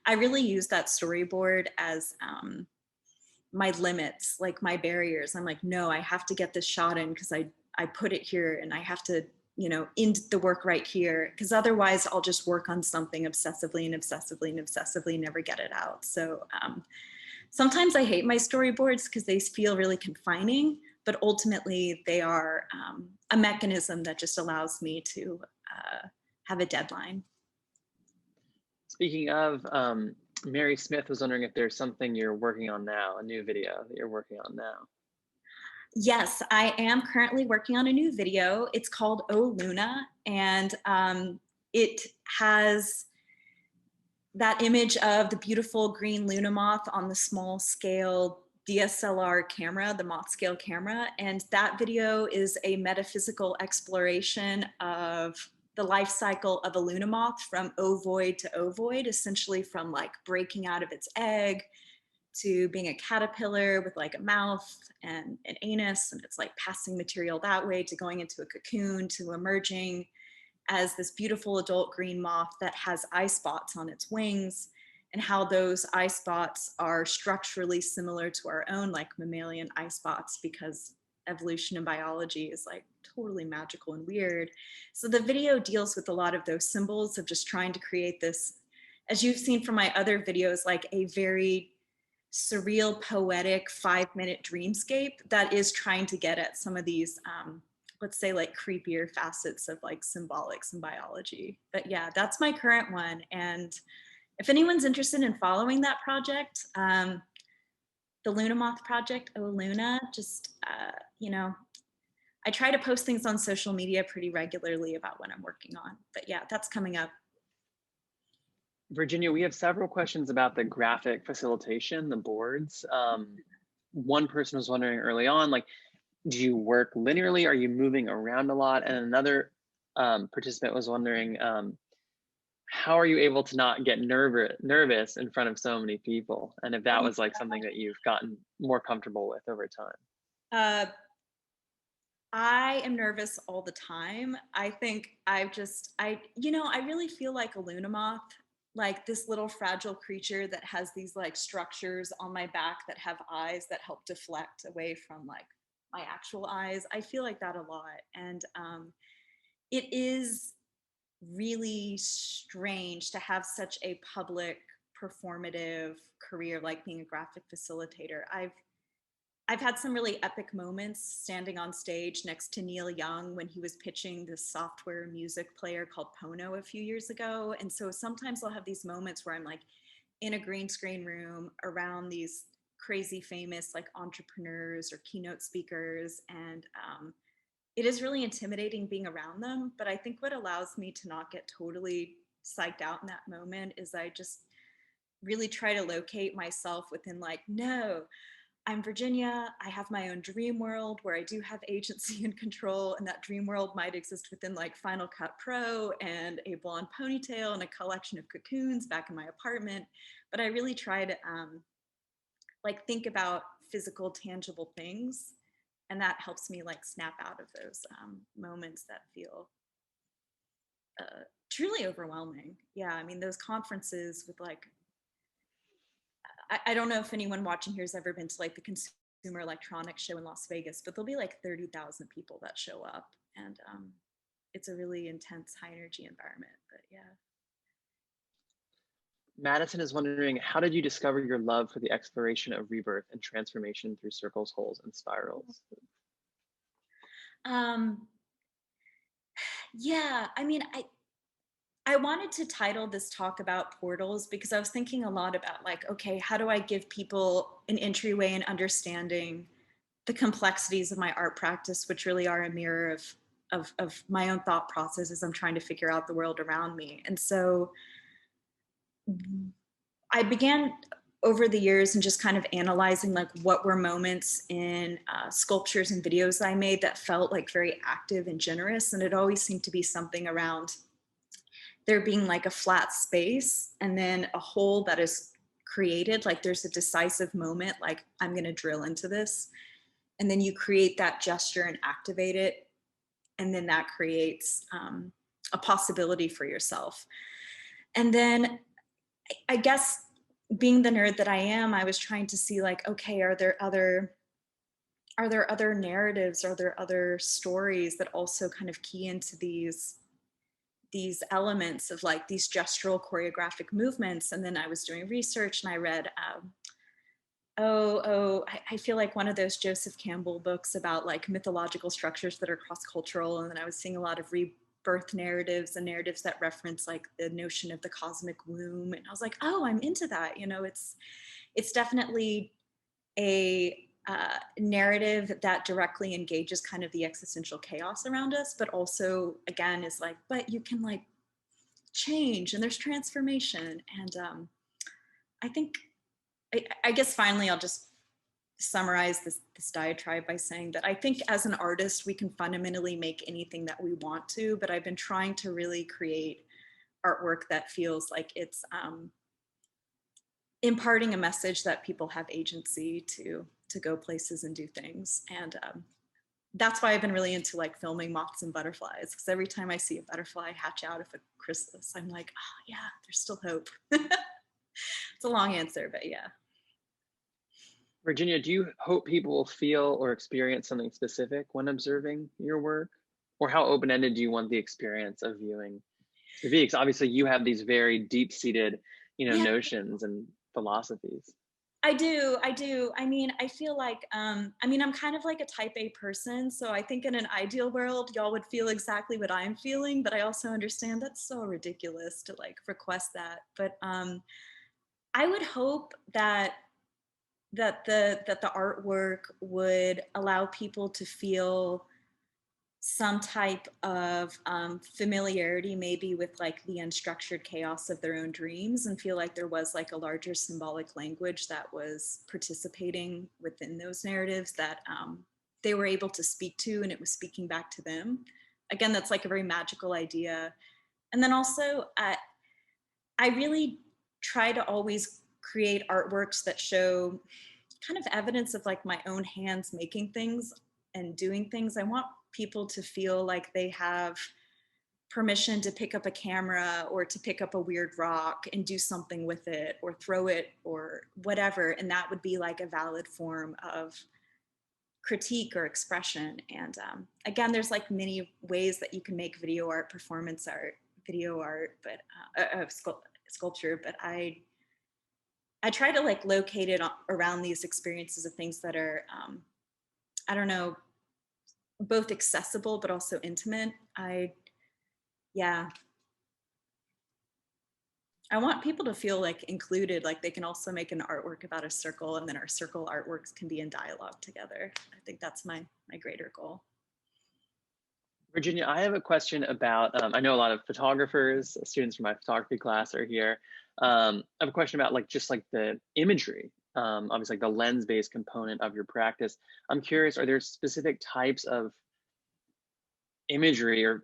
I really use that storyboard as my limits, like my barriers. I'm like, no, I have to get this shot in because I put it here, and I have to, you know, end the work right here, because otherwise I'll just work on something obsessively and obsessively and obsessively, never get it out. So sometimes I hate my storyboards because they feel really confining, but ultimately they are a mechanism that just allows me to have a deadline. Speaking of, Mary Smith was wondering if there's something you're working on now, a new video that you're working on now. Yes, I am currently working on a new video. It's called Oh Luna, and it has that image of the beautiful green Luna moth on the small scale DSLR camera, the moth scale camera. And that video is a metaphysical exploration of the life cycle of a Luna moth from ovoid to ovoid, essentially from like breaking out of its egg to being a caterpillar with like a mouth and an anus, and it's like passing material that way, to going into a cocoon, to emerging as this beautiful adult green moth that has eye spots on its wings, and how those eye spots are structurally similar to our own like mammalian eye spots, because evolution and biology is like totally magical and weird. So the video deals with a lot of those symbols of just trying to create this, as you've seen from my other videos, like a very surreal, poetic 5-minute dreamscape that is trying to get at some of these let's say like creepier facets of like symbolics and biology. But yeah, that's my current one. And if anyone's interested in following that project, the Luna Moth project, Oh Luna, just, you know, I try to post things on social media pretty regularly about what I'm working on. But yeah, that's coming up. Virginia, we have several questions about the graphic facilitation, the boards. One person was wondering early on, like, do you work linearly? Are you moving around a lot? And another participant was wondering, how are you able to not get nervous in front of so many people? And if that was like something that you've gotten more comfortable with over time. I am nervous all the time. I think I really feel like a Luna moth, like this little fragile creature that has these like structures on my back that have eyes that help deflect away from like my actual eyes. I feel like that a lot. And it is really strange to have such a public performative career like being a graphic facilitator. I've had some really epic moments standing on stage next to Neil Young when he was pitching this software music player called Pono a few years ago. And so sometimes I'll have these moments where I'm like in a green screen room around these crazy famous like entrepreneurs or keynote speakers. And it is really intimidating being around them. But I think what allows me to not get totally psyched out in that moment is I just really try to locate myself within like, no, I'm Virginia. I have my own dream world where I do have agency and control, and that dream world might exist within like Final Cut Pro and a blonde ponytail and a collection of cocoons back in my apartment. But I really try to like think about physical, tangible things, and that helps me like snap out of those moments that feel truly overwhelming. Yeah, I mean those conferences with like I don't know if anyone watching here has ever been to like the Consumer Electronics Show in Las Vegas, but there'll be like 30,000 people that show up. And it's a really intense, high energy environment, but yeah. Madison is wondering, how did you discover your love for the exploration of rebirth and transformation through circles, holes, and spirals? Yeah, I mean, I wanted to title this talk about portals because I was thinking a lot about like, okay, how do I give people an entryway and understanding the complexities of my art practice, which really are a mirror of my own thought process as I'm trying to figure out the world around me. And so I began over the years and just kind of analyzing like what were moments in sculptures and videos I made that felt like very active and generous. And it always seemed to be something around there being like a flat space and then a hole that is created, like there's a decisive moment, like I'm going to drill into this. And then you create that gesture and activate it. And then that creates a possibility for yourself. And then I guess being the nerd that I am, I was trying to see like, okay, are there other narratives? Are there other stories that also kind of key into these elements of like these gestural choreographic movements? And then I was doing research and I read, I feel like one of those Joseph Campbell books about like mythological structures that are cross-cultural. And then I was seeing a lot of rebirth narratives and narratives that reference like the notion of the cosmic womb. And I was like, oh, I'm into that. You know, it's definitely a narrative that directly engages kind of the existential chaos around us, but also again is like, but you can like change and there's transformation. And I think, I guess finally I'll just summarize this diatribe by saying that I think as an artist, we can fundamentally make anything that we want to, but I've been trying to really create artwork that feels like it's imparting a message that people have agency to go places and do things. And that's why I've been really into like filming moths and butterflies, because every time I see a butterfly hatch out of a chrysalis, I'm like, oh yeah, there's still hope. It's a long answer, but yeah. Virginia, do you hope people will feel or experience something specific when observing your work? Or how open-ended do you want the experience of viewing to be? Because obviously you have these very deep-seated, notions and philosophies. I do. I mean, I feel like, I'm kind of like a type A person. So I think in an ideal world, y'all would feel exactly what I'm feeling, but I also understand that's so ridiculous to like request that. But I would hope that the artwork would allow people to feel some type of familiarity maybe with like the unstructured chaos of their own dreams, and feel like there was like a larger symbolic language that was participating within those narratives that they were able to speak to, and it was speaking back to them. Again, that's like a very magical idea. And then also I really try to always create artworks that show kind of evidence of like my own hands making things and doing things. I want people to feel like they have permission to pick up a camera or to pick up a weird rock and do something with it or throw it or whatever. And that would be like a valid form of critique or expression. And again, there's like many ways that you can make video art, performance art, video art, but sculpture. But I try to like locate it around these experiences of things that are, I don't know, both accessible but also intimate. Yeah. I want people to feel like included, like they can also make an artwork about a circle, and then our circle artworks can be in dialogue together. I think that's my greater goal. Virginia, I have a question about, I know a lot of photographers, students from my photography class are here. I have a question about like just like the imagery, obviously like the lens-based component of your practice. I'm curious, are there specific types of imagery or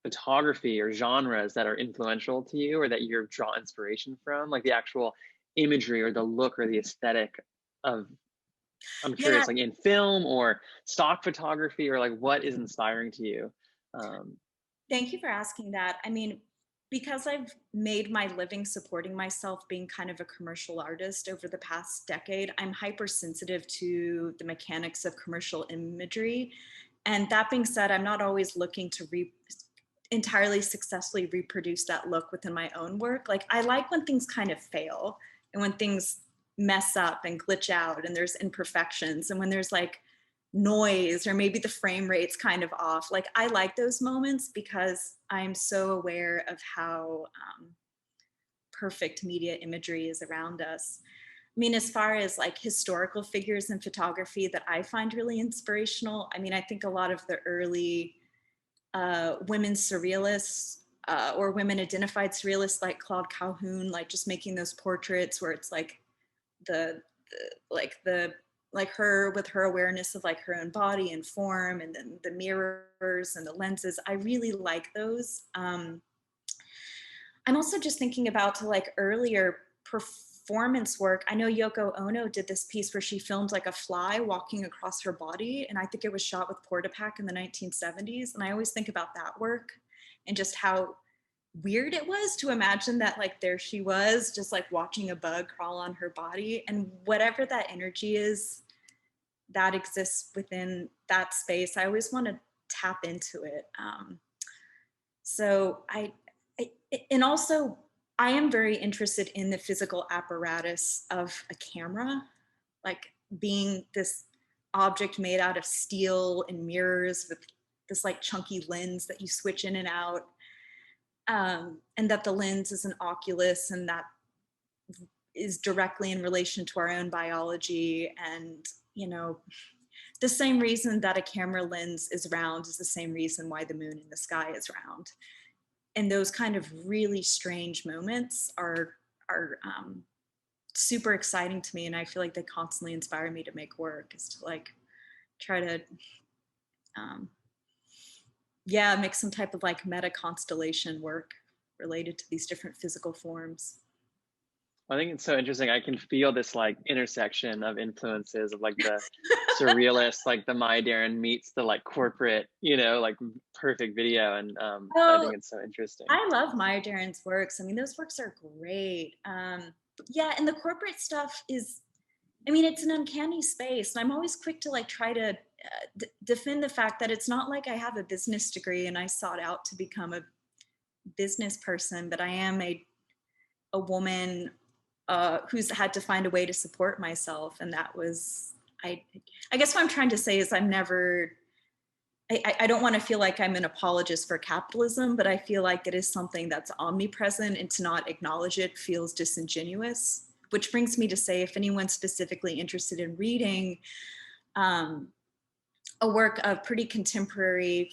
photography or genres that are influential to you or that you draw inspiration from, like the actual imagery or the look or the aesthetic of, I'm curious, like in film or stock photography, or like what is inspiring to you? Thank you for asking that. I mean, because I've made my living supporting myself being kind of a commercial artist over the past decade, I'm hypersensitive to the mechanics of commercial imagery. And that being said, I'm not always looking to entirely successfully reproduce that look within my own work. Like I like when things kind of fail and when things mess up and glitch out and there's imperfections and when there's like noise or maybe the frame rate's kind of off. Like I like those moments because I'm so aware of how perfect media imagery is around us. I mean, as far as like historical figures in photography that I find really inspirational, I mean, I think a lot of the early women surrealists or women identified surrealists like Claude Calhoun, like just making those portraits where it's like like her with her awareness of like her own body and form, and then the mirrors and the lenses. I really like those. I'm also just thinking about to like earlier performance work. I know Yoko Ono did this piece where she filmed like a fly walking across her body, and I think it was shot with Portapak in the 1970s. And I always think about that work and just how weird it was to imagine that like there she was just like watching a bug crawl on her body, and whatever that energy is that exists within that space, I always want to tap into it. So and also I am very interested in the physical apparatus of a camera, like being this object made out of steel and mirrors with this like chunky lens that you switch in and out. And that the lens is an oculus, and that is directly in relation to our own biology. And, you know, the same reason that a camera lens is round is the same reason why the moon in the sky is round. And those kind of really strange moments are super exciting to me. And I feel like they constantly inspire me to make work, is to like try to, make some type of like meta constellation work related to these different physical forms. I think it's so interesting. I can feel this like intersection of influences of like the surrealist, like the Maya Deren meets the like corporate, like perfect video. And I think it's so interesting. I love Maya Deren's works. I mean, those works are great. And the corporate stuff is, I mean, it's an uncanny space. And I'm always quick to like try to defend the fact that it's not like I have a business degree and I sought out to become a business person, but I am a woman who's had to find a way to support myself. And that was, I guess what I'm trying to say is I don't want to feel like I'm an apologist for capitalism, but I feel like it is something that's omnipresent, and to not acknowledge it feels disingenuous. Which brings me to say, if anyone's specifically interested in reading a work of pretty contemporary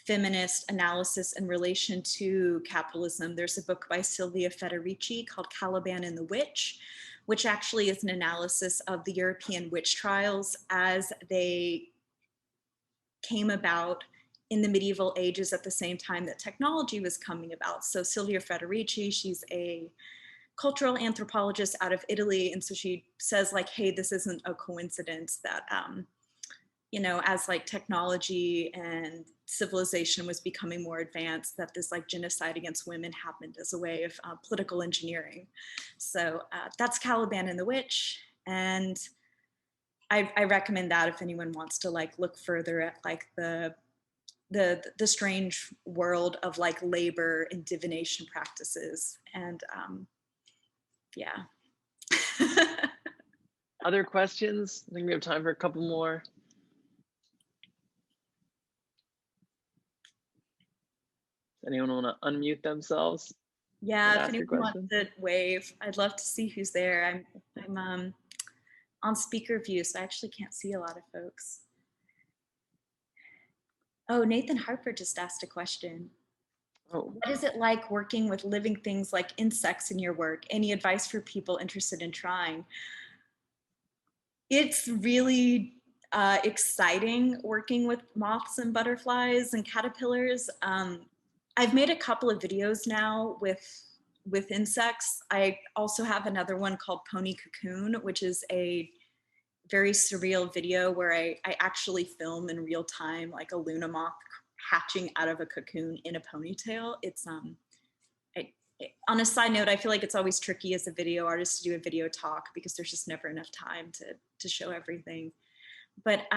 feminist analysis in relation to capitalism, there's a book by Silvia Federici called Caliban and the Witch, which actually is an analysis of the European witch trials as they came about in the medieval ages at the same time that technology was coming about. So Silvia Federici, she's a cultural anthropologist out of Italy. And so she says like, hey, this isn't a coincidence that, you know, as like technology and civilization was becoming more advanced, that this like genocide against women happened as a way of political engineering. So that's Caliban and the Witch. And I recommend that if anyone wants to like look further at like the strange world of like labor and divination practices. And yeah. Other questions? I think we have time for a couple more. Anyone want to unmute themselves? Yeah, if anyone wants to wave, I'd love to see who's there. I'm on speaker view, so I actually can't see a lot of folks. Oh, Nathan Harper just asked a question. Oh. What is it like working with living things like insects in your work? Any advice for people interested in trying? It's really exciting working with moths and butterflies and caterpillars. I've made a couple of videos now with insects. I also have another one called Pony Cocoon, which is a very surreal video where I actually film in real time like a Luna moth hatching out of a cocoon in a ponytail. It's on a side note, I feel like it's always tricky as a video artist to do a video talk because there's just never enough time to show everything. But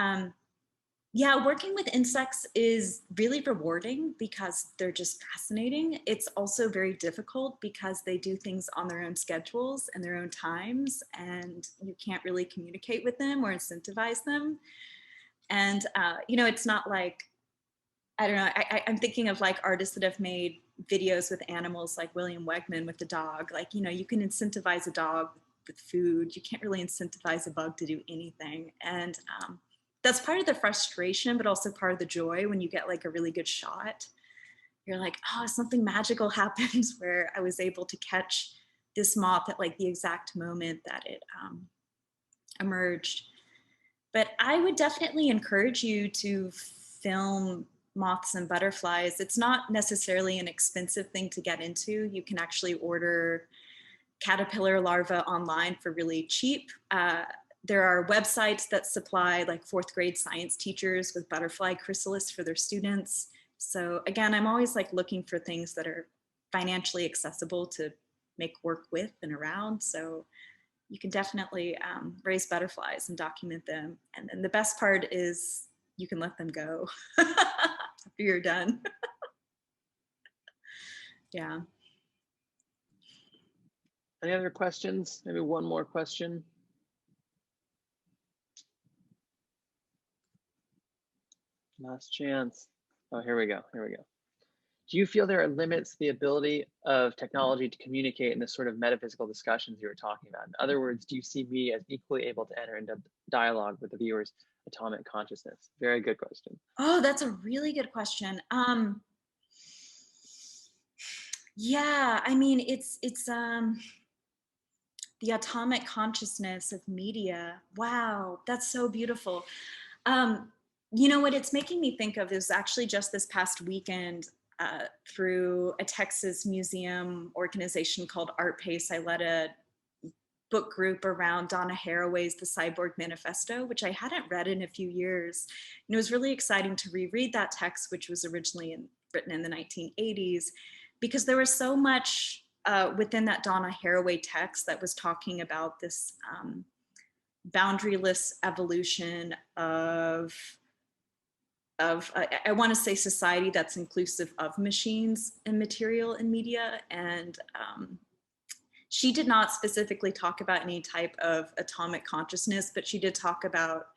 yeah, working with insects is really rewarding because they're just fascinating. It's also very difficult because they do things on their own schedules and their own times, and you can't really communicate with them or incentivize them. And, you know, it's not like, I don't know, I'm thinking of like artists that have made videos with animals like William Wegman with the dog. Like, you know, you can incentivize a dog with food. You can't really incentivize a bug to do anything. And that's part of the frustration, but also part of the joy when you get like a really good shot. You're like, oh, something magical happens where I was able to catch this moth at like the exact moment that it emerged. But I would definitely encourage you to film moths and butterflies. It's not necessarily an expensive thing to get into. You can actually order caterpillar larvae online for really cheap. There are websites that supply like 4th grade science teachers with butterfly chrysalis for their students. So again, I'm always like looking for things that are financially accessible to make work with and around. So you can definitely raise butterflies and document them. And then the best part is you can let them go after you're done. Yeah. Any other questions? Maybe one more question. Last chance. Oh, here we go. Here we go. Do you feel there are limits to the ability of technology to communicate in the sort of metaphysical discussions you were talking about? In other words, do you see media as equally able to enter into dialogue with the viewer's atomic consciousness? Very good question. Oh, that's a really good question. Yeah, I mean, it's the atomic consciousness of media. Wow, that's so beautiful. You know what it's making me think of is actually just this past weekend through a Texas museum organization called Art Pace. I led a book group around Donna Haraway's The Cyborg Manifesto, which I hadn't read in a few years. And it was really exciting to reread that text, which was originally written in the 1980s, because there was so much within that Donna Haraway text that was talking about this boundaryless evolution of I want to say society that's inclusive of machines and material and media. And she did not specifically talk about any type of atomic consciousness, but she did talk about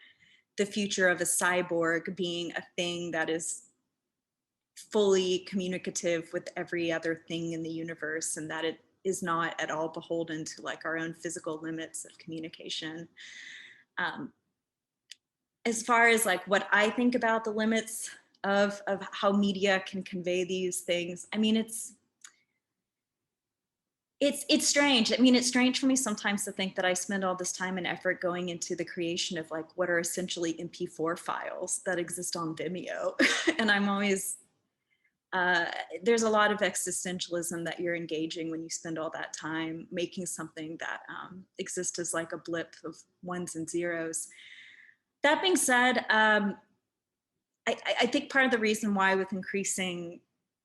the future of a cyborg being a thing that is fully communicative with every other thing in the universe, and that it is not at all beholden to like our own physical limits of communication. As far as like what I think about the limits of how media can convey these things, I mean, it's strange. I mean, it's strange for me sometimes to think that I spend all this time and effort going into the creation of like what are essentially MP4 files that exist on Vimeo. And I'm always there's a lot of existentialism that you're engaging when you spend all that time making something that exists as like a blip of ones and zeros. That being said, I think part of the reason why with increasing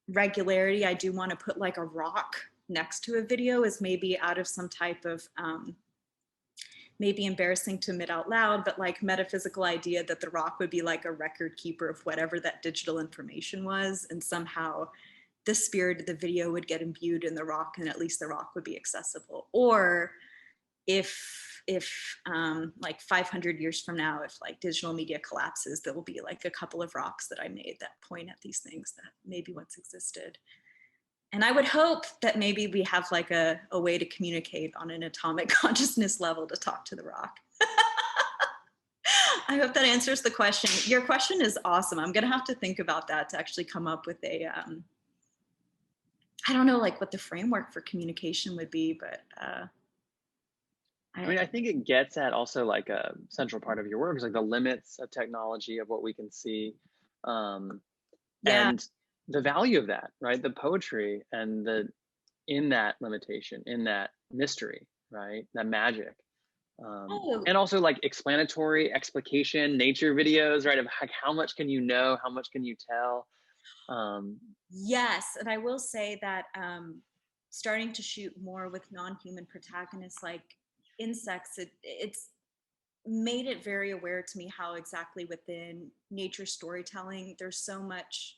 regularity, I do want to put like a rock next to a video is maybe out of some type of, maybe embarrassing to admit out loud, but like metaphysical idea that the rock would be like a record keeper of whatever that digital information was. And somehow the spirit of the video would get imbued in the rock and at least the rock would be accessible. Or if like 500 years from now, if like digital media collapses, there will be like a couple of rocks that I made that point at these things that maybe once existed. And I would hope that maybe we have like a way to communicate on an atomic consciousness level to talk to the rock. I hope that answers the question. Your question is awesome. I'm gonna have to think about that to actually come up with a, I don't know like what the framework for communication would be, but I mean, I think it gets at also like a central part of your work is like the limits of technology, of what we can see, and the value of that, right? The poetry and in that limitation, in that mystery, right? That magic. And also like explanatory explication, nature videos, right? Of like how much can you know, how much can you tell? Yes, and I will say that starting to shoot more with non-human protagonists like insects, it's made it very aware to me how exactly within nature storytelling, there's so much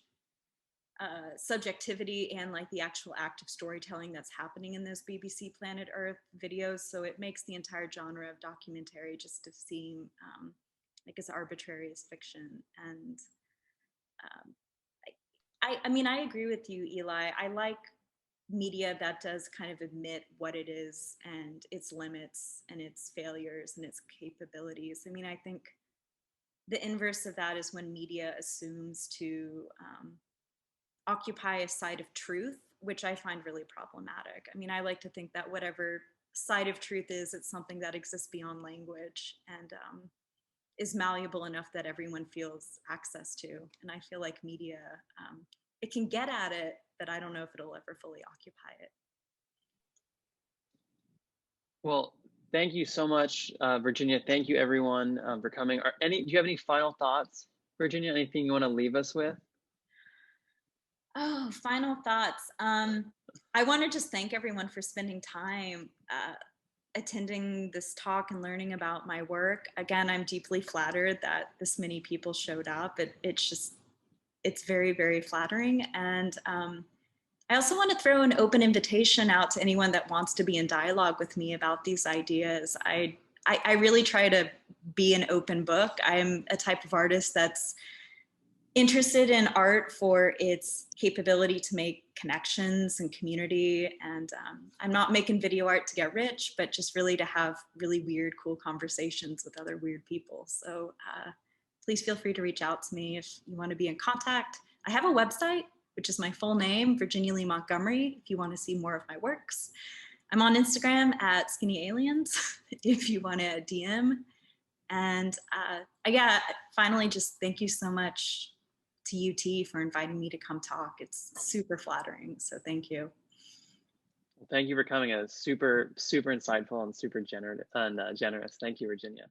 subjectivity and like the actual act of storytelling that's happening in those BBC Planet Earth videos. So it makes the entire genre of documentary just to seem like as arbitrary as fiction. And I mean, I agree with you, Eli. I like media that does kind of admit what it is and its limits and its failures and its capabilities. I mean, I think the inverse of that is when media assumes to occupy a side of truth, which I find really problematic. I mean, I like to think that whatever side of truth is, it's something that exists beyond language and is malleable enough that everyone feels access to. And I feel like media, it can get at it, but I don't know if it'll ever fully occupy it. Well, thank you so much, Virginia. Thank you everyone for coming. Do you have any final thoughts, Virginia? Anything you want to leave us with? Oh, final thoughts. I want to just thank everyone for spending time attending this talk and learning about my work. Again, I'm deeply flattered that this many people showed up. It's very, very flattering. And I also want to throw an open invitation out to anyone that wants to be in dialogue with me about these ideas. I really try to be an open book. I'm a type of artist that's interested in art for its capability to make connections and community. And I'm not making video art to get rich, but just really to have really weird, cool conversations with other weird people. So please feel free to reach out to me if you want to be in contact. I have a website, which is my full name, Virginia Lee Montgomery, if you want to see more of my works. I'm on Instagram at Skinny Aliens, if you want to DM. And yeah, finally, just thank you so much to UT for inviting me to come talk. It's super flattering, so thank you. Thank you for coming. It was super, super insightful and super generous. Thank you, Virginia.